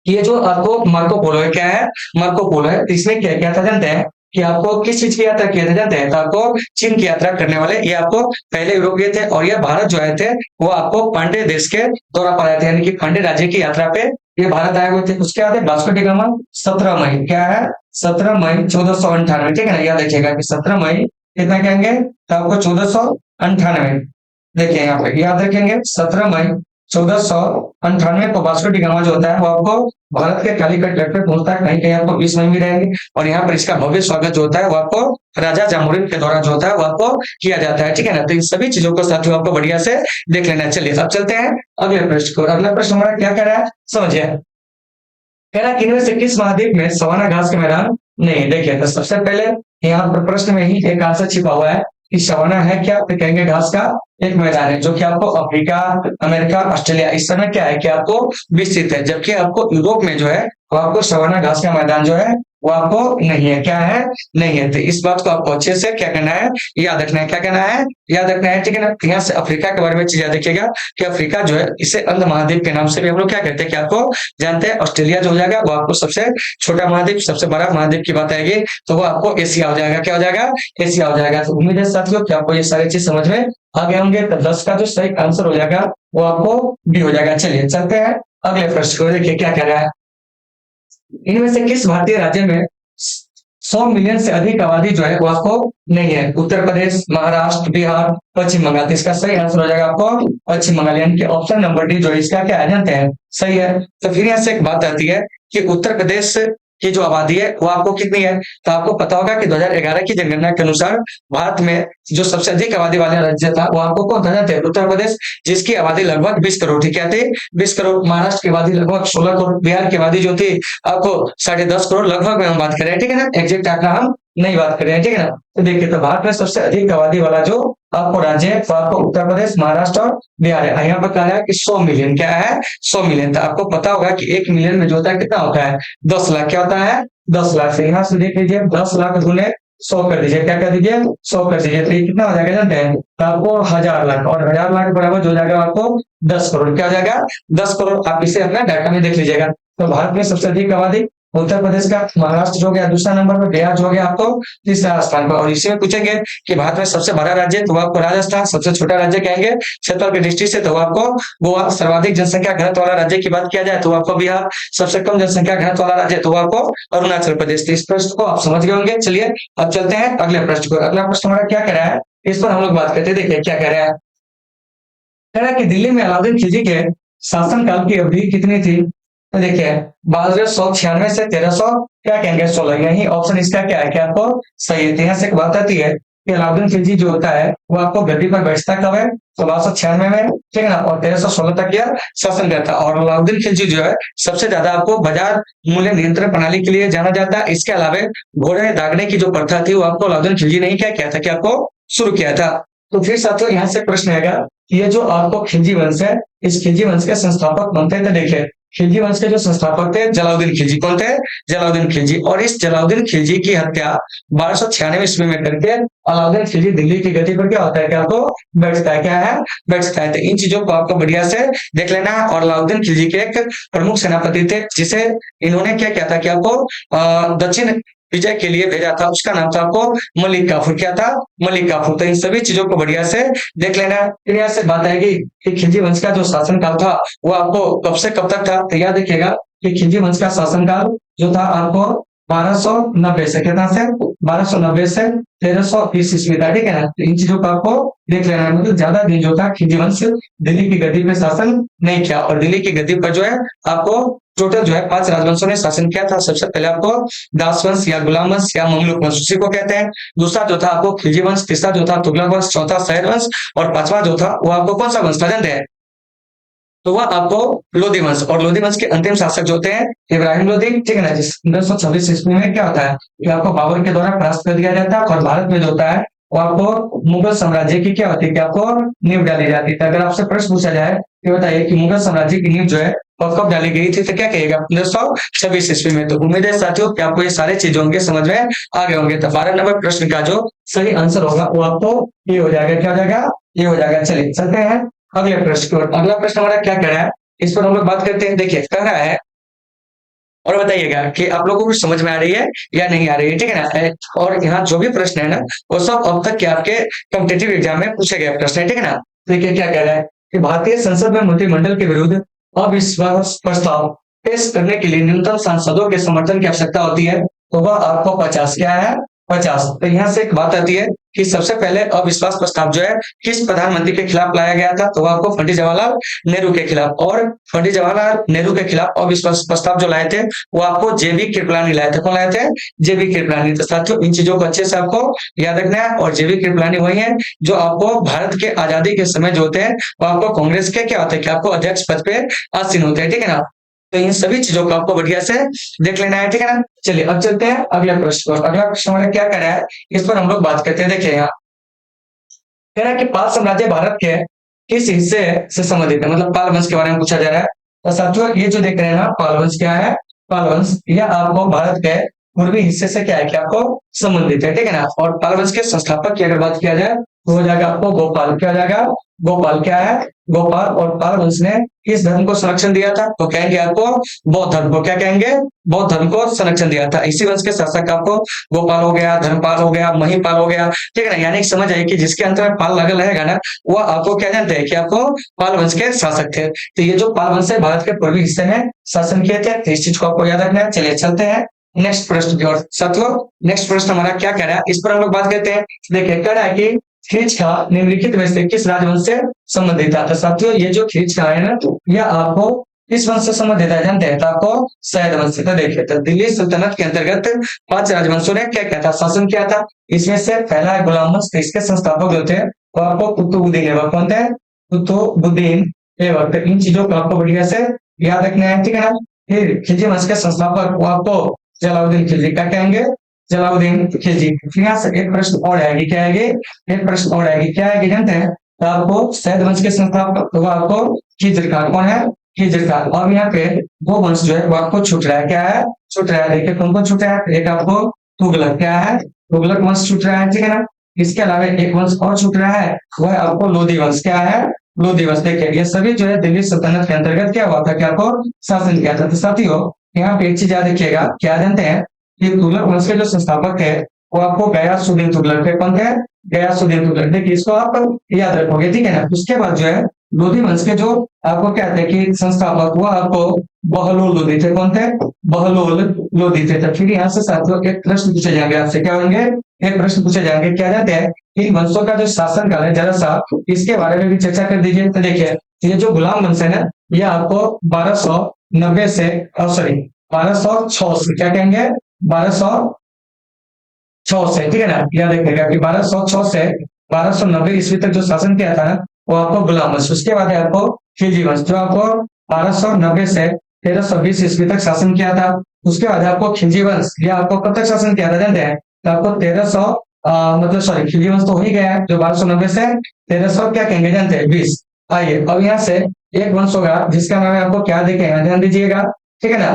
ये जो आपको मार्को पोलो है, क्या है, मार्को पोलो है, तो इसमें क्या क्या था जानते हैं कि आपको किस चीज की यात्रा किया था जानते हैं, तो आपको चीन की यात्रा करने वाले ये आपको पहले यूरोपीय थे, और ये भारत जो आए थे वो आपको पांडे देश के दौरा पर आए थे, यानी कि पांडे राज्य की यात्रा पे ये भारत आए हुए थे। उसके बाद वास्को डी गामा 17 मई, क्या है, 17 मई 1498, ठीक है ना, याद रखिएगा कि 17 मई कितना कहेंगे, तो आपको 1498, देखिए यहाँ पे याद रखेंगे 17 मई 1498 को वास्को डी गामा जो होता है वो आपको भारत के कालीकट तट पे पहुंचता है, कहीं कहीं आपको 20 मई भी रहेंगे। और यहाँ पर इसका भव्य स्वागत जो होता है वो आपको राजा जामोरिन के द्वारा जो होता है वो आपको किया जाता है, ठीक है ना। तो इन सभी चीजों को साथियों आपको बढ़िया से देख लेना। चलिए अब चलते हैं अगले प्रश्न को। अगला प्रश्न हमारा क्या कह रहा है समझिए, कह रहा है कि इनमें से किस महाद्वीप में सवाना घास के मैदान नहीं। देखिए तो सबसे पहले यहाँ पर प्रश्न में ही एक आंसर छिपा हुआ है कि सवाना है क्या, तो कहेंगे घास का एक मैदान है जो कि आपको अफ्रीका, अमेरिका, ऑस्ट्रेलिया इस समय क्या है कि आपको विस्तृत है, जबकि आपको यूरोप में जो है वो आपको सवाना घास का मैदान जो है वो आपको नहीं है, क्या है, नहीं है। तो इस बात को आपको अच्छे से क्या करना है, याद रखना है, क्या करना है, याद रखना है, ठीक है ना। यहाँ से अफ्रीका के बारे में चीज याद रखिएगा कि अफ्रीका जो है इसे अंध महाद्वीप के नाम से भी हम लोग क्या कहते हैं कि आपको जानते हैं। ऑस्ट्रेलिया जो हो जाएगा वो आपको सबसे छोटा महाद्वीप, सबसे बड़ा महाद्वीप की बात आएगी तो वो आपको एशिया हो जाएगा, क्या हो जाएगा, एशिया हो जाएगा। तो उम्मीद है साथियों कि आपको ये सारी चीज समझ में आ गए होंगे। तो 10 का जो सही आंसर हो जाएगा वो आपको बी हो जाएगा। चलिए चलते हैं अगले प्रश्न को, देखिए क्या कह रहा है, इनमें से किस भारतीय राज्य में 100 मिलियन से अधिक आबादी जो है वो आपको नहीं है, उत्तर प्रदेश, महाराष्ट्र, बिहार, पश्चिम बंगाल। तो इसका सही आंसर हो जाएगा आपको पश्चिम बंगाल, यानी कि ऑप्शन नंबर डी जो है इसका क्या है जानते हैं, सही है। तो फिर यहाँ से एक बात आती है कि उत्तर प्रदेश की जो आबादी है वो आपको कितनी है, तो आपको पता होगा कि 2011 की जनगणना के अनुसार भारत में जो सबसे अधिक आबादी वाला राज्य था वो आपको कौन था जानते हैं, उत्तर प्रदेश, जिसकी आबादी लगभग 20 करोड़ थी, क्या थी, 20 करोड़। महाराष्ट्र की आबादी लगभग 16 करोड़, बिहार की आबादी जो थी आपको 10.5 करोड़ लगभग में हम बात करें, ठीक है ना, एग्जैक्ट आंकड़ा हम नहीं बात कर रहे हैं, ठीक है ना। तो देखिए तो भारत में सबसे अधिक आबादी वाला जो आपको राज्य है तो आपको उत्तर प्रदेश, महाराष्ट्र और बिहार है। यहाँ पर कहा है कि 100 मिलियन, क्या है, 100 मिलियन। तो आपको पता होगा कि 1 मिलियन में जो होता है कितना होता है, 10 लाख, क्या होता है, 10 लाख। से यहाँ से देख लीजिए 10 लाख गुने 100 कर दीजिए, क्या कर दीजिए, 100 कर दीजिए, तो ये कितना हो जाएगा जानते हैं, तो आपको 1000 लाख, और 1000 लाख बराबर हो जाएगा आपको 10 करोड़, क्या हो जाएगा, 10 करोड़। आप इसे अपना डाटा में देख लीजिएगा। तो भारत में सबसे अधिक आबादी उत्तर प्रदेश का, महाराष्ट्र जो हो गया दूसरा नंबर पर, बिहार जो हो गया आपको तीसरा स्थान पर। और इसी में पूछेंगे कि भारत में सबसे बड़ा राज्य तो आपको राजस्थान, सबसे छोटा राज्य कहेंगे क्षेत्रफल की दृष्टि से तो आपको गोवा, सर्वाधिक जनसंख्या घनत्व वाला राज्य की बात किया जाए तो आपको बिहार, सबसे कम जनसंख्या घनत्व वाला राज्य तो आपको अरुणाचल प्रदेश। तो इस प्रश्न को आप समझ गए होंगे। चलिए अब चलते हैं अगले प्रश्न को। अगला प्रश्न हमारा क्या कह रहा है, इस पर हम लोग बात करते हैं। देखिए क्या कह रहा है, कह रहा है कि दिल्ली में अलाउद्दीन खिलजी के शासनकाल की अवधि कितनी थी। तो देखिए 1296 से 1300 क्या कहेंगे 16, यही ऑप्शन इसका क्या है, क्या आपको सही है। यहाँ से एक बात आती है कि अलाउद्दीन खिलजी जो होता है वो आपको गद्दी पर बैठता कब है, 1696 में, ठीक है ना, और 1316 तक यह शासन करता। और अलाउद्दीन खिलजी जो है सबसे ज्यादा आपको बाजार मूल्य नियंत्रण प्रणाली के लिए जाना जाता है। इसके अलावा घोड़े दागने की जो प्रथा थी वो आपको अलाउद्दीन खिलजी ने ही क्या किया था, कि आपको शुरू किया था। तो फिर साथियों यहाँ से प्रश्न आएगा, ये जो आपको खिलजी वंश है, इस खिलजी वंश के संस्थापक कौन थे? तो देखिए, खिलजी वंश के जो संस्थापक थे जलालुद्दीन खिलजी। कौन थे? जलालुद्दीन खिलजी। और इस जलालुद्दीन खिलजी की हत्या 1296 ईस्वी में करके अलाउद्दीन खिलजी दिल्ली की गद्दी पर क्या होता है, क्या आपको बैठता है, क्या है, बैठता है। तो इन चीजों को आपको बढ़िया से देख लेना है। और अलाउद्दीन खिलजी के एक प्रमुख सेनापति थे जिसे इन्होंने क्या किया था, कि आपको दक्षिण विजय के लिए भेजा था, उसका नाम था आपको मलिक काफूर। क्या था? मलिक काफूर। तो इन सभी चीजों को बढ़िया से देख लेना। फिर यहाँ से बात आएगी कि खिलजी वंश का जो शासनकाल था वो आपको कब से कब तक था। तो याद रखिएगा कि खिलजी वंश का शासनकाल जो था आपको 1290 से, कितना से, 1290 से 1320 ईस्वी था, ठीक है ना। तो इन चीजों को आपको देख लेना है। मतलब ज्यादा दिन जो था खिलजी वंश दिल्ली की गद्दी पे शासन नहीं किया। और दिल्ली की गद्दी पर जो है आपको टोटल जो है 5 राजवंशों ने शासन किया था। सबसे पहले आपको दास वंश या गुलाम वंश या ममलुक वंश उसी को कहते हैं। दूसरा जो था आपको खिलजी वंश, तीसरा जो था तुगलक वंश, चौथा सैयद वंश, और पांचवा जो था वो आपको कौन सा वंश था जानते हैं? तो वह आपको लोधी वंश। और लोधी वंश के अंतिम शासक जो होते हैं इब्राहिम लोधी, ठीक है ना, जिस 1526 ईस्वी में क्या होता है कि आपको बाबर के द्वारा परास्त कर दिया जाता है। और भारत में जो होता है वो आपको मुगल साम्राज्य की क्या होती है, कि आपको नींव डाली जाती है। अगर आपसे प्रश्न पूछा जाए कि बताइए कि मुगल साम्राज्य की नींव जो है और कब डाली गई थी, तो क्या कहेगा? 1526 ईस्वी में। तो उम्मीद है साथियों कि आपको ये सारे चीजों के समझ में आ गए होंगे। तो 12 नंबर प्रश्न का जो सही आंसर होगा वो आपको ये हो जाएगा, क्या हो जाएगा, ये हो जाएगा। चलिए चलते हैं अगले प्रश्न की ओर। अगला प्रश्न हमारा क्या कह रहा है, इस पर हम लोग बात करते हैं। देखिए कह रहा है, और बताइएगा कि आप लोगों को समझ में आ रही है या नहीं आ रही है, ठीक है ना। और यहाँ जो भी प्रश्न है ना वो सब अब तक के आपके कॉम्पिटेटिव एग्जाम में पूछे गए प्रश्न है, ठीक है ना। देखिए क्या कह रहा है कि भारतीय संसद में मंत्रिमंडल के विरुद्ध अविश्वास प्रस्ताव पेश करने के लिए न्यूनतम सांसदों के समर्थन की आवश्यकता होती है। तो वह आपको 50 क्या है, 50। तो यहाँ से एक बात आती है कि सबसे पहले अविश्वास प्रस्ताव जो है किस प्रधानमंत्री के खिलाफ लाया गया था। तो वह आपको पंडित जवाहरलाल नेहरू के खिलाफ। और पंडित जवाहरलाल नेहरू के खिलाफ अविश्वास प्रस्ताव जो लाए थे वो आपको जेबी कृपलानी लाए थे। कौन लाए थे? जेबी कृपलानी। तो साथियों इन चीजों को अच्छे से आपको याद रखना है। और जेबी कृपलानी वही है जो आपको भारत के आजादी के समय जो होते हैं वो आपको कांग्रेस के क्या होते हैं, कि आपको अध्यक्ष पद पे आसीन होते हैं, ठीक है ना। तो इन सभी चीजों को आपको बढ़िया से देख लेना है, ठीक है ना। चलिए अब चलते हैं अगले प्रश्न पर। अगला प्रश्न हमारा क्या कह रहा है, इस पर हम लोग बात करते हैं। देखिए यहाँ कह रहा है कि पाल साम्राज्य भारत के किस हिस्से से संबंधित है, मतलब पाल वंश के बारे में पूछा जा रहा है। तो साथियों ये जो देख रहे हैं ना, पाल वंश क्या है, पाल वंश यह आपको भारत के पूर्वी हिस्से से क्या है, कि आपको संबंधित है, ठीक है ना। और पाल वंश के संस्थापक की अगर बात किया जाए तो हो जाएगा आपको गोपाल। क्या हो जाएगा? गोपाल। क्या है? गोपाल। और पाल वंश ने किस धर्म को संरक्षण दिया था? तो कहेंगे आपको बौद्ध धर्म को। क्या कहेंगे? बौद्ध धर्म को संरक्षण दिया था। इसी वंश के शासक आपको गोपाल हो गया, धर्मपाल हो गया, महिपाल हो गया, ठीक है ना। यानी समझ आए कि जिसके अंत में पाल लगा रहेगा ना वो आपको क्या जानते हैं, कि आपको पाल वंश के शासक थे। तो ये जो पाल वंश है भारत के पूर्वी हिस्से में शासन किए थे। तो इस चीज को आपको याद रखना है। चलिए चलते हैं नेक्स्ट प्रश्न की ओर। साथियों नेक्स्ट प्रश्न हमारा क्या कह रहा है, इस पर हम लोग बात करते हैं। देखिए कह रहा है कि खींच खा निम्नलिखित में से किस राजवंश से संबंधित था। तो साथियों ये जो खींच खा है ना यह आपको किस वंश से संबंधित है जानते हैं? तो आपको सैयद वंश से। तो देखिए तो दिल्ली सल्तनत के अंतर्गत 5 राजवंशों ने क्या किया था, शासन किया था। इसमें से पहला है गुलाम वंश। इसके संस्थापक जो थे वो आपको कुतुबुद्दीन ऐबक। कौन थे? कुतुबुद्दीन ऐबक। इन चीजों को आपको बढ़िया से याद रखना है, ठीक है ना। फिर खिलजी वंश के संस्थापक वो आपको जलालुद्दीन खिलजी। क्या कहेंगे? जलालुद्दीन खिलजी। फिर यहाँ से एक प्रश्न और आएगी, क्या आएगी? एक प्रश्न और आएगी, क्या आएगी जानते हैं? तो आपको सैयद वंश के संस्थापक तो आपको खिज्र खान। कौन है? खिज्र खान। और यहाँ पे वो वंश जो है वो आपको छूट रहा है। क्या है? छूट रहा है। देखिए कौन कौन छूट रहा है? एक आपको तुगलक। क्या है? तुगलक वंश छूट रहा है, ठीक है ना। इसके अलावा एक वंश और छूट रहा है, वह आपको लोधी वंश। क्या है? लोधी वंश। देखिए ये सभी जो है दिल्ली सल्तनत के अंतर्गत क्या हुआ था, कि आपको शासन किया था। तो साथियों यहाँ पे एक चीज याद रखिएगा, क्या जानते हैं कि तुगलक वंश के जो संस्थापक है वो आपको गयासुद्दीन तुगलक थे। कौन थे? गयासुद्दीन तुगलक। देखिए इसको आप याद रखोगे, ठीक है ना। उसके बाद जो है लोधी वंश के जो आपको क्या थे कि संस्थापक वो आपको बहलोल लोधी थे। कौन थे? बहलोल लोधी थे। तो फिर यहाँ से साथियों एक प्रश्न पूछे जाएंगे आपसे। क्या होंगे? एक प्रश्न पूछे जाएंगे, क्या जानते हैं इन वंशों का जो शासन काल है जरा सा इसके बारे में भी चर्चा कर दीजिए। तो देखिए ये जो गुलाम वंश है ना ये आपको 1290 से सॉरी 1206 से क्या कहेंगे 1206 6 से, ठीक है ना। याद रखिएगा कि 1206 से 1290 ईस्वी तक जो शासन किया था ना, वो आपको गुलाम वंश। उसके बाद है आपको खिलजी वंश, जो आपको 1290 से 1320 ईस्वी तक शासन किया था। उसके बाद है आपको खिलजी वंश, यह आपको कब तक शासन किया था जानते हैं? तो आपको 1300 मतलब सॉरी, खिलजी वंश तो हो ही गया है, जो 1290 से 1300 क्या कहेंगे जानते हैं? 20। आइए अब यहाँ से एक वंश होगा जिसका नाम है, आपको क्या देखें, ध्यान दीजिएगा, ठीक है ना।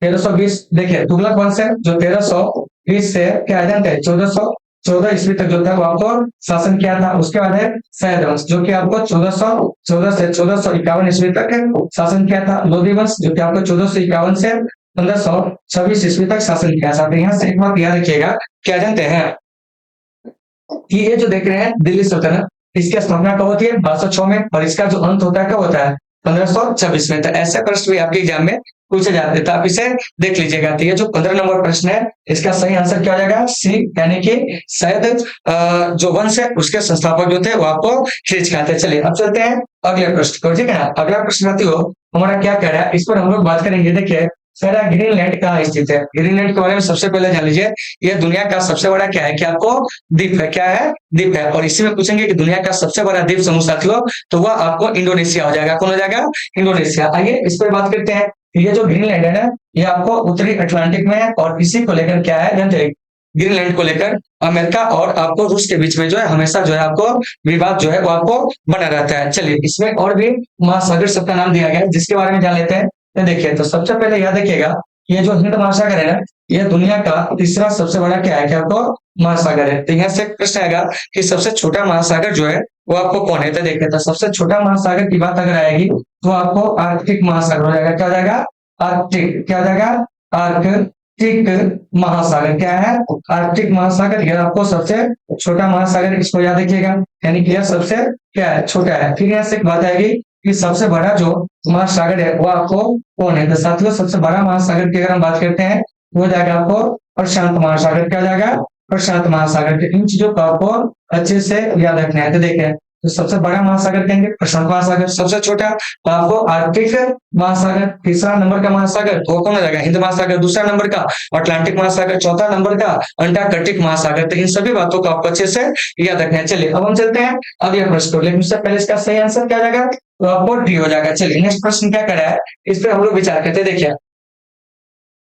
1320 देखिए तुगलक वंश है, जो 1320 से क्या है जानते हैं? 1414 ईस्वी तक जो था वो आपको शासन किया था। उसके बाद है सैयद वंश, जो कि आपको 1414 से 1451 ईस्वी तक शासन किया था। लोधी वंश, जो कि आपको 1451 से 1526 ईस्वी तक शासन किया था। तो यहाँ से एक बात याद रखिएगा, क्या जानते हैं कि ये जो देख रहे हैं दिल्ली सल्तनत, इसकी स्थापना कब होती है? 1206 में, और इसका जो अंत होता है कब होता है? 1526 में। तो ऐसे प्रश्न भी आपके एग्जाम में पूछे जाते हैं, तो आप इसे देख लीजिएगा। तो ये जो 15 नंबर प्रश्न है, इसका सही आंसर क्या हो जाएगा? सी, यानी कि शायद जो वंश है उसके संस्थापक जो थे वो आपको खिलजी खाते हैं। चलिए अब चलते हैं अगले प्रश्न को, ठीक है ना। अगला प्रश्न आती हो हमारा क्या कह रहा है, इस पर हम लोग बात करेंगे। देखिए सारा ग्रीनलैंड कहाँ स्थित है? ग्रीनलैंड के बारे में सबसे पहले जान लीजिए। यह दुनिया का सबसे बड़ा क्या है? क्या आपको द्वीप है? क्या है? द्वीप है। और इसी में पूछेंगे कि दुनिया का सबसे बड़ा द्वीप समूह साथियों, तो वह आपको इंडोनेशिया हो जाएगा। कौन हो जाएगा? इंडोनेशिया। आइए इस पर बात करते हैं। ये जो ग्रीनलैंड है ना, ये आपको उत्तरी अटलांटिक में है, और इसी को लेकर क्या है जानते हैं? ग्रीनलैंड को लेकर अमेरिका और आपको रूस के बीच में जो है हमेशा जो है आपको विवाद जो है वो आपको बना रहता है। चलिए इसमें और भी महासागर सबका नाम दिया गया है, जिसके बारे में जान लेते हैं। तो देखिए, तो सबसे पहले याद रखिएगा, ये जो हिंद महासागर है ना, ये दुनिया का तीसरा सबसे बड़ा क्या है? क्या आपको महासागर है। तो यहाँ से प्रश्न आएगा कि सबसे छोटा महासागर जो है वो आपको कौन है? तो देखिए, तो सबसे छोटा महासागर की बात अगर आएगी तो आपको आर्कटिक महासागर हो जाएगा। क्या हो जाएगा? आर्कटिक। क्या हो जाएगा? आर्कटिक महासागर। क्या है? आर्कटिक महासागर। यह आपको सबसे छोटा महासागर, इसको याद रखिएगा, यानी कि यह सबसे क्या है? छोटा है। फिर यहाँ से एक बात आएगी कि सबसे बड़ा जो महासागर है वो आपको कौन है? तो साथियों, सबसे बड़ा महासागर की अगर हम बात करते हैं वो हो जाएगा आपको प्रशांत महासागर। क्या हो जाएगा? प्रशांत महासागर। के इन चीजों को आपको अच्छे से याद रखना है। तो देखिए, तो सबसे बड़ा महासागर कहेंगे प्रशांत महासागर, सबसे छोटा तो आपको आर्कटिक महासागर। तीसरा नंबर का महासागर तो कौन हो जाएगा? हिंद महासागर। दूसरा नंबर का अटलांटिक महासागर। चौथा नंबर का अंटार्कटिक महासागर। तो इन सभी बातों को आपको अच्छे से याद रखना है। चलिए अब हम चलते हैं अगले प्रश्न को, लेकिन उससे पहले इसका सही आंसर क्या जाएगा? तो आपको डी हो जाएगा। चलिए नेक्स्ट प्रश्न क्या कर रहा है, इस पर हम लोग विचार करते हैं। देखिए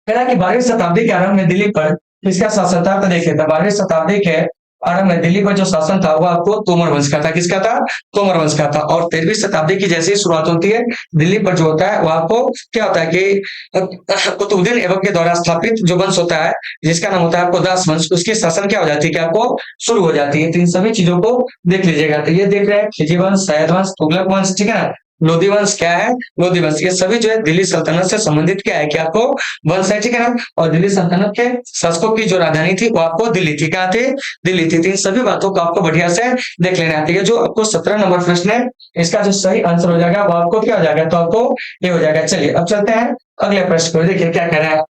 कह रहा है कि 12वीं शताब्दी के आरंभ में दिल्ली पर किसका शासन था? तो देखिए, तो 12वीं शताब्दी के आरंभ में दिल्ली पर जो शासन था वो आपको तोमर वंश का था। किसका था? तोमर वंश का था। और 13वीं शताब्दी की जैसे ही शुरुआत होती है, दिल्ली पर जो होता है वो आपको क्या होता है कि कुतुबुद्दीन ऐबक के द्वारा स्थापित जो वंश होता है, जिसका नाम होता है आपको दास वंश, उसकी शासन क्या हो जाती है कि आपको शुरू हो जाती है। तो इन सभी चीजों को देख लीजिएगा। तो ये देख रहे हैं खिलजी वंश, सैयद वंश, तुगलक वंश, ठीक है ना। लोधी वंश क्या है? लोधी वंश। ये सभी जो है दिल्ली सल्तनत से संबंधित क्या है कि आपको वंश है, ठीक है ना। और दिल्ली सल्तनत के शासकों की जो राजधानी थी वो आपको दिल्ली थी। क्या थी? दिल्ली थी। तो इन सभी बातों को आपको बढ़िया से देख लेना है। जो आपको 17 नंबर प्रश्न है, इसका जो सही आंसर हो जाएगा वो आपको क्या हो जाएगा? तो आपको ये हो जाएगा। चलिए अब चलते हैं अगले प्रश्न को। देखिए क्या कह रहा है,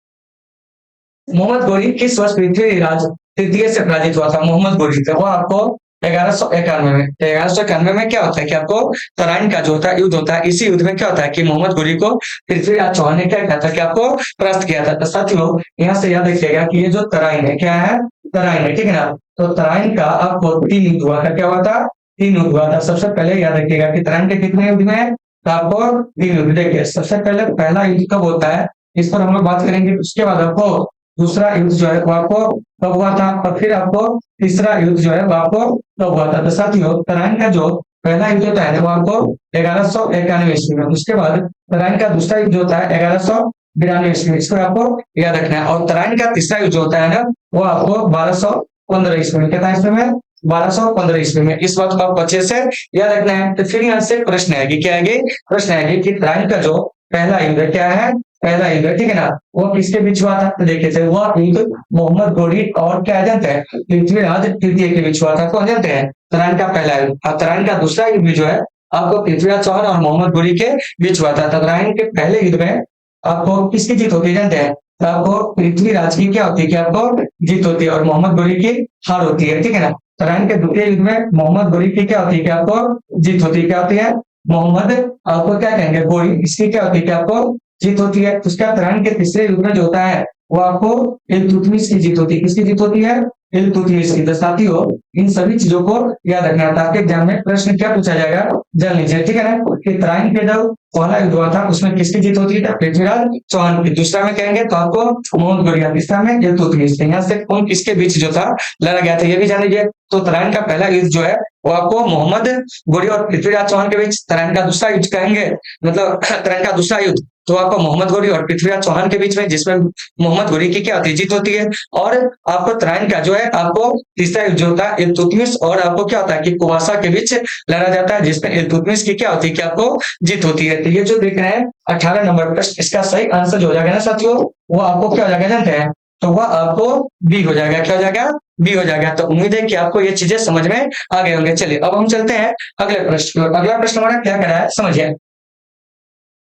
मोहम्मद गोरी किस वर्ष पृथ्वीराज तृतीय से पराजित हुआ था? मोहम्मद गोरी थे वो आपको 1191 में। 1191 में क्या होता है कि आपको तराइन का जो होता है युद्ध होता है, इसी युद्ध में क्या होता है कि मोहम्मद गोरी को पृथ्वीराज चौहान ने क्या किया था कि आपको परास्त किया था। तो साथियों यहाँ से याद रखिएगा कि ये जो तराइन है, क्या है? तराइन है, ठीक है ना। तो तराइन का आपको 3 युद्ध हुआ था। क्या हुआ था? 3 युद्ध हुआ था। सबसे पहले याद रखिएगा कि तराइन के कितने युद्ध में? तो आपको 3 युद्ध। देखिए सबसे पहले पहला युद्ध कब होता है, इस पर हम लोग बात करेंगे। उसके बाद आपको दूसरा युद्ध जो है वो आपको कब हुआ था, और फिर आपको तीसरा युद्ध जो है वो आपको कब हुआ था। तो साथियों तराइन का जो पहला युद्ध होता है वो आपको 1191 ईस्वी में। उसके बाद तराइन का दूसरा युद्ध होता है 1192 ईस्वी में। इसको आपको याद रखना है। और तराइन का तीसरा युद्ध होता है ना, वो आपको 1215 ईस्वी में। कितना ईस्वी में? 1215 ईस्वी में। इस बात को आपको अच्छे से याद रखना है। तो फिर यहाँ से प्रश्न आएगी, क्या आएगी? प्रश्न आएगी कि तराइन का जो पहला युद्ध क्या है? पहला युद्ध, ठीक है ना, वो किसके बीच हुआ था? तो देखिए वो युद्ध मोहम्मद गोरी और क्या जानते हैं पृथ्वीराज तृतीय के बीच हुआ था। कौन जानते हैं? तराइन का पहला युद्ध। और तराइन का दूसरा युद्ध जो है आपको पृथ्वीराज चौहान और मोहम्मद गोरी के बीच हुआ था। तराइन के पहले युद्ध में आपको किसकी जीत होती है जानते हैं? तो आपको पृथ्वीराज की क्या होती है कि आपको जीत होती है, और मोहम्मद गोरी की हार होती है, ठीक है ना। तराइन के द्वितीय युद्ध में मोहम्मद गोरी की क्या होती है कि आपको जीत होती है। क्या होती है? मोहम्मद आपको क्या कहेंगे? गोरी, इसकी क्या होती है कि आपको जीत होती है। उसका तराइन के तीसरे युद्ध में जो होता है वो आपको इल्तुतमिश की जीत होती है। किसकी जीत होती है? इल्तुतमिश की। तो साथियों इन सभी चीजों को याद रखना था। आपके एग्जाम में प्रश्न क्या पूछा जाएगा जान लीजिए, ठीक है ना। कि तराइन के जो पहला युद्ध हुआ था उसमें किसकी जीत होती है? पृथ्वीराज चौहान की। दूसरा में कहेंगे तो आपको मोहम्मद गौरिया। तीसरा में इल्तुतमिश। यहाँ से कौन किसके बीच जो था लड़ा गया था ये भी जान लीजिए। तो तराइन का पहला युद्ध जो है वो आपको मोहम्मद गौरी और पृथ्वीराज चौहान के बीच। तराइन का दूसरा युद्ध कहेंगे, मतलब तराइन का दूसरा युद्ध तो आपको मोहम्मद गौरी और पृथ्वीराज चौहान के बीच में, जिसमें मोहम्मद गौरी की क्या होती है? जीत होती है। और आपको तराइन का जो है आपको तीसरा युद्ध जो होता है इल्तुतमिश और आपको क्या होता है कि कुवासा के बीच लड़ा जाता है, जिसमें इल्तुतमिश की क्या होती है कि आपको जीत होती है। तो ये जो देख रहे हैं 18 नंबर प्रश्न, इसका सही आंसर जो हो जाएगा ना साथियों, वो आपको क्या हो जाएगा जानते हैं? तो वह आपको बी हो जाएगा। क्या हो जाएगा? बी हो जाएगा। तो उम्मीद है कि आपको ये चीजें समझ में आ गए होंगे। चलिए अब हम चलते हैं अगले प्रश्न की ओर। अगला प्रश्न हमारा क्या कह रहा है समझिए।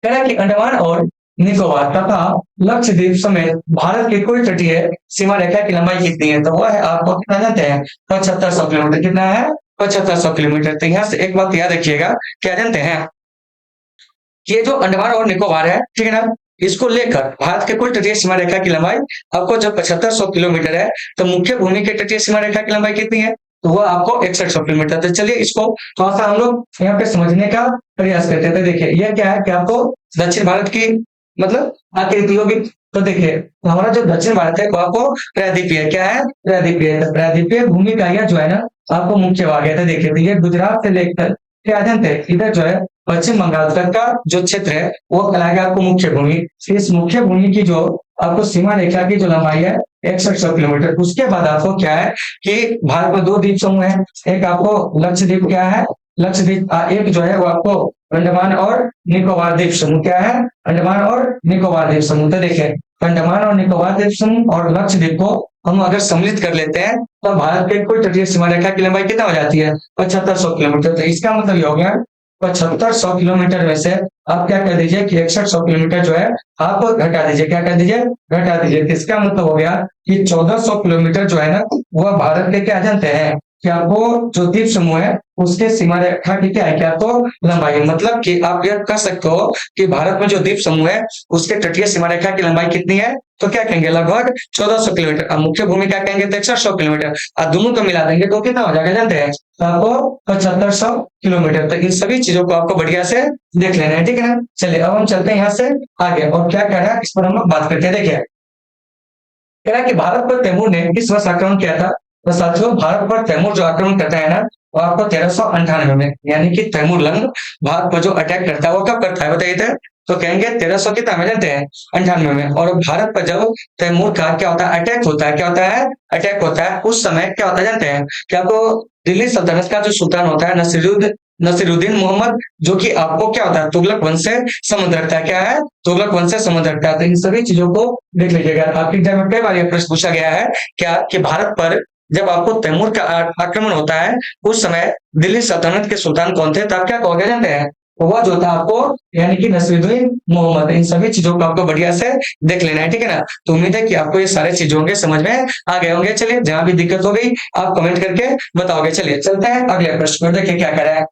कह रहा है कि अंडमान और निकोबार तथा लक्षद्वीप समेत भारत की कुल तटीय सीमा रेखा की लंबाई कितनी है? तो वह है आपको कितना जानते हैं? 7500 किलोमीटर। कितना है? 7500 किलोमीटर। तो यहाँ से एक बात याद रखिएगा, क्या जानते हैं? ये जो अंडमान और निकोबार है, ठीक है ना, इसको लेकर भारत के कुल तटीय सीमा रेखा की लंबाई आपको जब 7500 किलोमीटर है, तो मुख्य भूमि के तटीय सीमा रेखा की लंबाई कितनी है? तो वह आपको 6100 किलोमीटर। तो चलिए इसको थोड़ा सा हम लोग यहाँ पे समझने का प्रयास करते थे। देखिए यह क्या है कि आपको दक्षिण भारत की मतलब आकृति होगी। तो देखिए हमारा जो दक्षिण भारत है वो आपको प्रायद्वीपीय है। क्या है? प्रायद्वीपीय। तो प्रायद्वीपीय भूमि का यह जो है ना आपको मुख्य भाग है। तो देखिए तो ये गुजरात से लेकर क्या जानते हैं इधर जो है पश्चिम बंगाल तक का जो क्षेत्र है वो कहलाएगा आपको मुख्य भूमि। इस मुख्य भूमि की जो आपको सीमा रेखा की जो लंबाई है 6100 किलोमीटर। उसके बाद आपको क्या है कि भारत में 2 द्वीप समूह है। एक आपको लक्षद्वीप क्या है? लक्षद्वीप एक जो है वो आपको अंडमान और निकोबार द्वीप समूह। क्या है? अंडमान और निकोबार द्वीप समूह। तो देखिए अंडमान और निकोबार द्वीप समूह और लक्षद्वीप को हम अगर सम्मिलित कर लेते हैं तो भारत के कुल तटीय सीमा रेखा की लंबाई कितना हो जाती है? 7500 किलोमीटर। तो इसका मतलब ये हो गया 7500 किलोमीटर में से आप क्या कर दीजिए कि 6100 किलोमीटर जो है आप घटा दीजिए। क्या कर दीजिए? घटा दीजिए। तो इसका मतलब हो गया कि 1400 किलोमीटर जो है ना वह भारत के क्या जानते हैं कि आपको जो द्वीप समूह है उसके सीमा रेखा की क्या है कि आपको लंबाई है। मतलब कि आप यह कह सकते हो कि भारत में जो द्वीप समूह है उसके तटीय सीमा रेखा की लंबाई कितनी है? तो क्या कहेंगे? लगभग 1400 किलोमीटर। अब मुख्य भूमि क्या कहेंगे? तो 6100 किलोमीटर। अब दोनों को मिला देंगे तो कितना हो जाएगा जानते हैं? तो आपको 7500 किलोमीटर। तो इन सभी चीजों को आपको बढ़िया से देख लेना है, ठीक है ना। चलिए अब हम चलते हैं यहाँ से आगे और क्या कह रहा है इस पर हम लोग बात करते हैं। देखिए कह रहा है कि भारत पर तैमूर ने किस वर्ष आक्रमण किया था? तो साथियों भारत पर तैमूर जो आक्रमण करता है ना वो आपको 1398 में, यानी कि तैमूर लंग भारत पर जो अटैक करता है वो कब करता है बताइए? तो कहेंगे 1300 कितना में जानते हैं? 98 में। और भारत पर जब तैमूर का क्या होता है? अटैक होता है। क्या होता है? अटैक होता है। उस समय क्या होता है जानते हैं? कि आपको दिल्ली सल्तनत का जो सुल्तान होता है नसीरुद्दीन मोहम्मद, जो कि आपको क्या होता है? तुगलक वंश से संबंध रखता है। क्या है? तुगलक वंश से संबंध रखता है। तो इन सभी चीजों को देख लीजिएगा। आपके एग्जाम में कई बार यह प्रश्न पूछा गया है क्या कि भारत पर जब आपको तैमूर का आक्रमण होता है उस समय दिल्ली सल्तनत के सुल्तान कौन थे? तो आप क्या कहोगे जानते हैं? तो वह जो था आपको यानी कि नसीरुद्दीन मोहम्मद। इन सभी चीजों को आपको बढ़िया से देख लेना है, ठीक है ना। तो उम्मीद है कि आपको ये सारे चीजों के समझ में आ गए होंगे। चलिए जहां भी दिक्कत हो गई आप कमेंट करके बताओगे। चलिए चलते हैं अगले प्रश्न पर। देखिए क्या कह रहा है।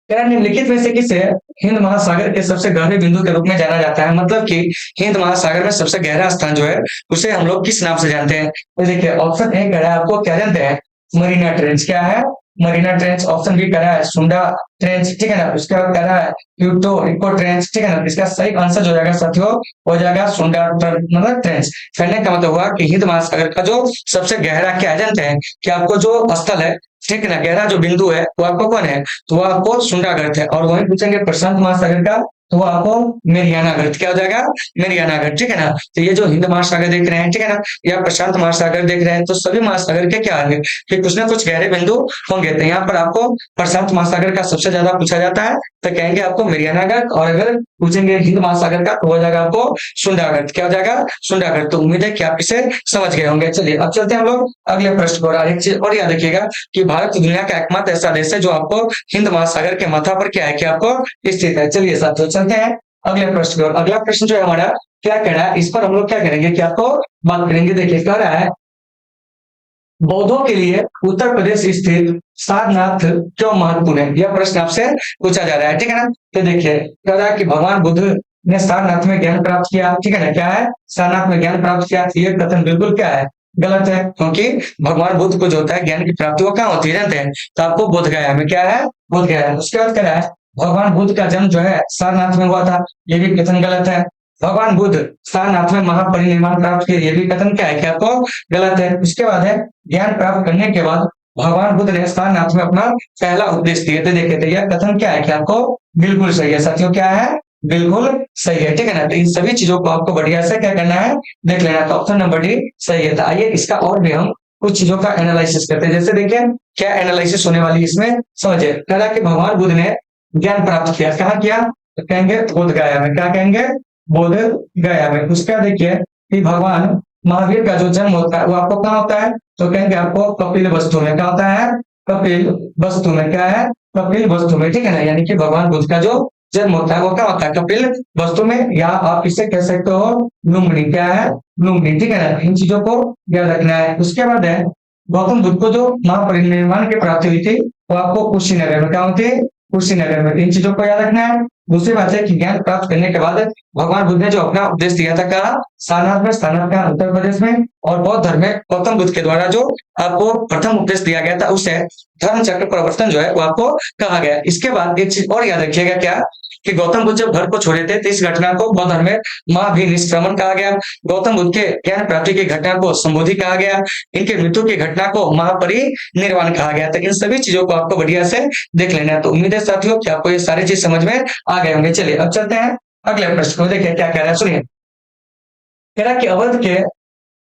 कह रहा है निम्नलिखित में से किसे हिंद महासागर के सबसे गहरे बिंदु के रूप में जाना जाता है? मतलब कि हिंद महासागर में सबसे गहरा स्थान जो है उसे हम लोग किस नाम से जानते हैं? तो देखिए ऑप्शन ए कह रहा है आपको क्या जानते हैं? मरीना ट्रेंच। क्या है? मरीना ट्रेंच। ऑप्शन बी कह रहा है सुंडा ट्रेंच, ठीक है ना। उसके बाद कह रहा है प्यूटो इको ट्रेंच, ठीक है ना। इसका सही आंसर हो जाएगा साथियों हो जाएगा सुंडा मतलब ट्रेंच। कहने का मतलब हुआ कि हिंद महासागर का जो सबसे गहरा क्या है जानते हैं? कि आपको जो स्थल है, ठीक है ना, गहरा जो बिंदु है वो आपको कौन है? तो वो आपको सुंडागढ़ है। और वहीं पूछेंगे प्रशांत महासागर का तो वो आपको मेरियानागढ़। क्या हो जाएगा? मेरियानागढ़, ठीक है ना। तो ये जो हिंद महासागर देख रहे हैं, ठीक है ना, या प्रशांत महासागर देख रहे हैं, तो सभी महासागर के क्या होंगे कि कुछ ना कुछ गहरे बिंदु होंगे। तो यहाँ पर आपको प्रशांत महासागर का सबसे ज्यादा पूछा जाता है तो कहेंगे आपको मेरियानागढ़। और अगर पूछेंगे हिंद महासागर का तो हो जाएगा आपको सुंडागढ़। क्या हो जाएगा? सुंडागढ़। तो उम्मीद है कि आप इसे समझ गए होंगे। चलिए अब चलते हैं हम लोग अगले प्रश्न पर। एक चीज और याद रखिएगा कि भारत दुनिया का एकमात्र ऐसा देश है जो आपको हिंद महासागर के माथा पर क्या है कि आपको स्थित है। चलिए साथियों चलते हैं अगले प्रश्न की ओर। अगला प्रश्न जो है हमारा क्या कह रहा है, इस पर हम लोग क्या करेंगे कि आपको बात करेंगे। देखिए कह रहा है बौद्धों के लिए उत्तर प्रदेश स्थित सारनाथ क्यों महत्वपूर्ण है? यह प्रश्न आपसे पूछा जा रहा है, ठीक है ना। तो देखिए कह रहा है कि भगवान बुद्ध ने सारनाथ में ज्ञान प्राप्त किया, ठीक है ना, क्या है, सारनाथ में ज्ञान प्राप्त किया, ये कथन बिल्कुल क्या है, गलत है, क्योंकि भगवान बुद्ध को जो होता है ज्ञान की प्राप्ति वो कहाँ होती है जानते हैं, तो आपको बोध गया में क्या है, बोध गया है। उसके बाद क्या है, भगवान बुद्ध का जन्म जो है सारनाथ में हुआ था, ये भी कथन गलत है। भगवान बुद्ध सारनाथ में महापरिनिर्वाण प्राप्त किए, ये भी कथन क्या है कि आपको गलत है। उसके बाद है ज्ञान प्राप्त करने के बाद भगवान बुद्ध ने सारनाथ में अपना पहला उपदेश दिए थे, देखे थे, यह कथन क्या है कि आपको बिल्कुल सही है साथियों, क्या है, बिल्कुल सही है, ठीक है ना। तो इन सभी चीजों को आपको बढ़िया से क्या करना है, देख लेना। तो ऑप्शन नंबर डी सही है। तो आइए इसका और भी हम कुछ चीजों का एनालिसिस करते हैं। जैसे देखिए क्या एनालिसिस होने वाली इसमें, समझे, कह रहा कि भगवान बुद्ध ने ज्ञान प्राप्त किया, कहाँ किया, तो कहेंगे बोध गया में, क्या कहेंगे, बोध गया में। उसका देखिए कि भगवान महावीर का जो जन्म होता है वो आपको कहाँ होता है, तो कहेंगे आपको कपिल वस्तु में, क्या होता है, कपिल वस्तु में, क्या है, कपिल वस्तु में, ठीक है ना। यानी कि भगवान बुद्ध का जो जन्म होता है वो क्या होता है, कपिल वस्तु में, या आप इसे कह सकते हो लुम्बिनी, क्या है, लुम्बिनी, ठीक है ना। इन चीजों को याद रखना है। उसके बाद है गौतम बुद्ध को जो महापरिनिर्वाण की प्राप्ति हुई थी वो आपको कुशीनगर में, क्या होती है, कुशीनगर में। इन चीजों को याद रखना है। दूसरी बात है कि ज्ञान प्राप्त करने के बाद भगवान बुद्ध ने जो अपना उपदेश दिया था कहा, सारनाथ में, सारनाथ का उत्तर प्रदेश में, और बौद्ध धर्म में गौतम बुद्ध के द्वारा जो आपको प्रथम उपदेश दिया गया था उसे धर्म चक्र प्रवर्तन जो है वो आपको कहा गया। इसके बाद एक चीज और याद रखिएगा, क्या कि गौतम बुद्ध जब घर को छोड़े थे तो इस घटना को बौद्ध धर्म में महाभिनिष्क्रमण कहा गया। गौतम बुद्ध के ज्ञान प्राप्ति की घटना को संबोधि कहा गया। इनके मृत्यु की घटना को महापरिनिर्वाण कहा गया। तो इन सभी चीजों को आपको बढ़िया से देख लेना है। तो उम्मीद है साथियों कि आपको ये सारी चीज समझ में आ गए होंगे। चलिए अब चलते हैं अगले प्रश्न को, देखिए क्या कह रहा है, सुनिए। कह रहा कि अवध के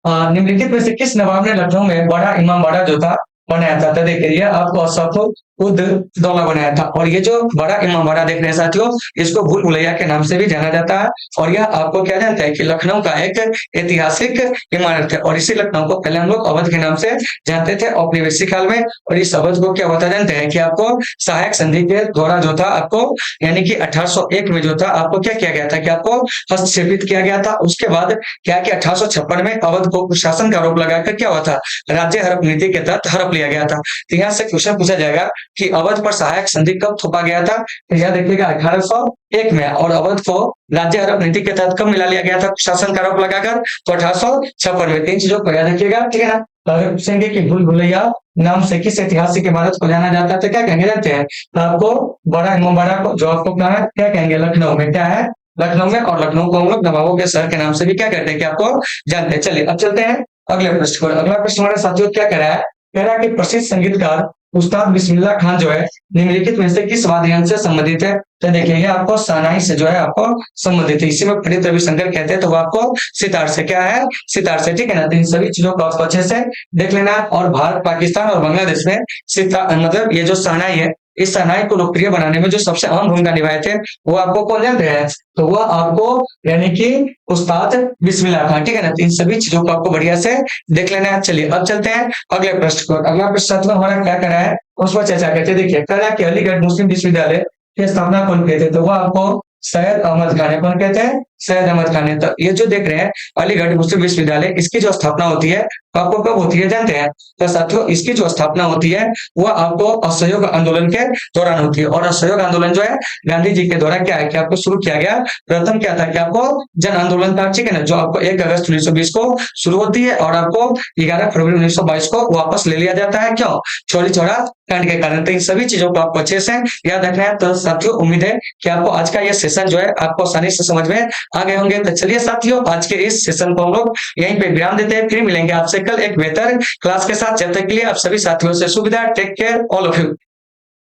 निम्नलिखित में से किस नवाब ने लखनऊ में बड़ा इमामबाड़ा जो था बनाया था। तो देखिए ये आपको अशफाक उद दौला बनाया था। और ये जो बड़ा इमामबाड़ा देख रहे हैं साथियों, इसको भूल भुलैया के नाम से भी जाना जाता है। और यह आपको क्या जानता है कि लखनऊ का एक ऐतिहासिक इमारत है। और इसी लखनऊ को पहले हम लोग अवध के नाम से जानते थे औपनिवेशिक काल में। और इस अवध को क्या होता जानते हैं कि आपको सहायक संधि के द्वारा जो था आपको, यानी कि 1801 में जो था आपको क्या किया गया था कि आपको हस्तक्षेपित किया गया था। उसके बाद क्या कि 1856 में अवध को कुशासन का आरोप लगाकर क्या हुआ था, राज्य हड़प नीति के तहत हड़प लिया गया था। तो यहाँ से क्वेश्चन पूछा जाएगा कि अवध पर सहायक संधि कब थोपा गया था। तो यह देखिएगा 1801 में। और अवध को राज्य हड़प नीति के तहत कब मिला लिया गया था शासन का आरोप लगाकर, तो 1856 में। तीन चीजों को याद रखिएगा, ठीक है ना। तो अगर पूछेंगे कि भूल भुलैया नाम से किस ऐतिहासिक इमारत को जाना जाता है तो क्या कहेंगे जानते हैं, तो आपको बड़ा इमामबाड़ा को जो आपको क्या कहेंगे, लखनऊ में, क्या है, लखनऊ में। और लखनऊ को हम लोग नवाबों के शहर के नाम से भी क्या कहते हैं कि आपको जानते हैं। चलिए अब चलते हैं अगले प्रश्न पर। अगला प्रश्न हमारे साथियों क्या कह रहा है, कह रहा है कि प्रसिद्ध संगीतकार उस्ताद बिस्मिल्लाह खान जो है निम्नलिखित में से किस वाद्य यंत्र से संबंधित है। तो देखिए ये आपको शहनाई से जो है आपको संबंधित है। इसी में पंडित रविशंकर कहते हैं तो वो आपको सितार से, क्या है, सितार से, ठीक है ना। तो इन सभी चीजों को आपको अच्छे से देख लेना। और भारत, पाकिस्तान और बांग्लादेश में सितार मतलब ये जो शहनाई है, इस शहनाई को लोकप्रिय बनाने में जो सबसे अहम भूमिका निभाए थे वो आपको कौन जानते हैं, तो वह आपको यानी कि उस्ताद बिस्मिल्लाह खान, ठीक है ना। तो इन सभी चीजों को आपको बढ़िया से देख लेना है। चलिए अब चलते हैं अगले प्रश्न को। अगला प्रश्न हमारा क्या कर रहा है उस पर चर्चा करते हैं। देखिए कह रहा है कि अलीगढ़ मुस्लिम विश्वविद्यालय की स्थापना कौन कहते थे, तो वह आपको सैयद अहमद खान है। कौन कहते हैं, सैयद अहमद खान है। तो ये जो देख रहे हैं अलीगढ़ मुस्लिम विश्वविद्यालय, इसकी जो स्थापना होती है तो आपको कब होती है जानते हैं, तो साथियों इसकी जो स्थापना होती है वह आपको असहयोग आंदोलन के दौरान होती है। और असहयोग आंदोलन जो है गांधी जी के द्वारा क्या है कि आपको शुरू किया गया। प्रथम क्या था कि आपको जन आंदोलन था, ठीक है ना, जो आपको 1 अगस्त 1920 को शुरू होती है और आपको 11 फरवरी 1922 को वापस ले लिया जाता है। क्यों, चौरी चौरा कांड के कारण। तो इन सभी चीजों को आपको अच्छे से याद रखना है। तो साथियों उम्मीद है कि आपको आज का यह सेशन जो है आपको आसानी से समझ में आ गए होंगे। तो चलिए साथियों आज के इस सेशन को हम लोग यहीं पे विराम देते हैं। फिर मिलेंगे आपसे कल एक बेहतर क्लास के साथ। जब तक के लिए आप सभी साथियों से सुविधा, take care all of you.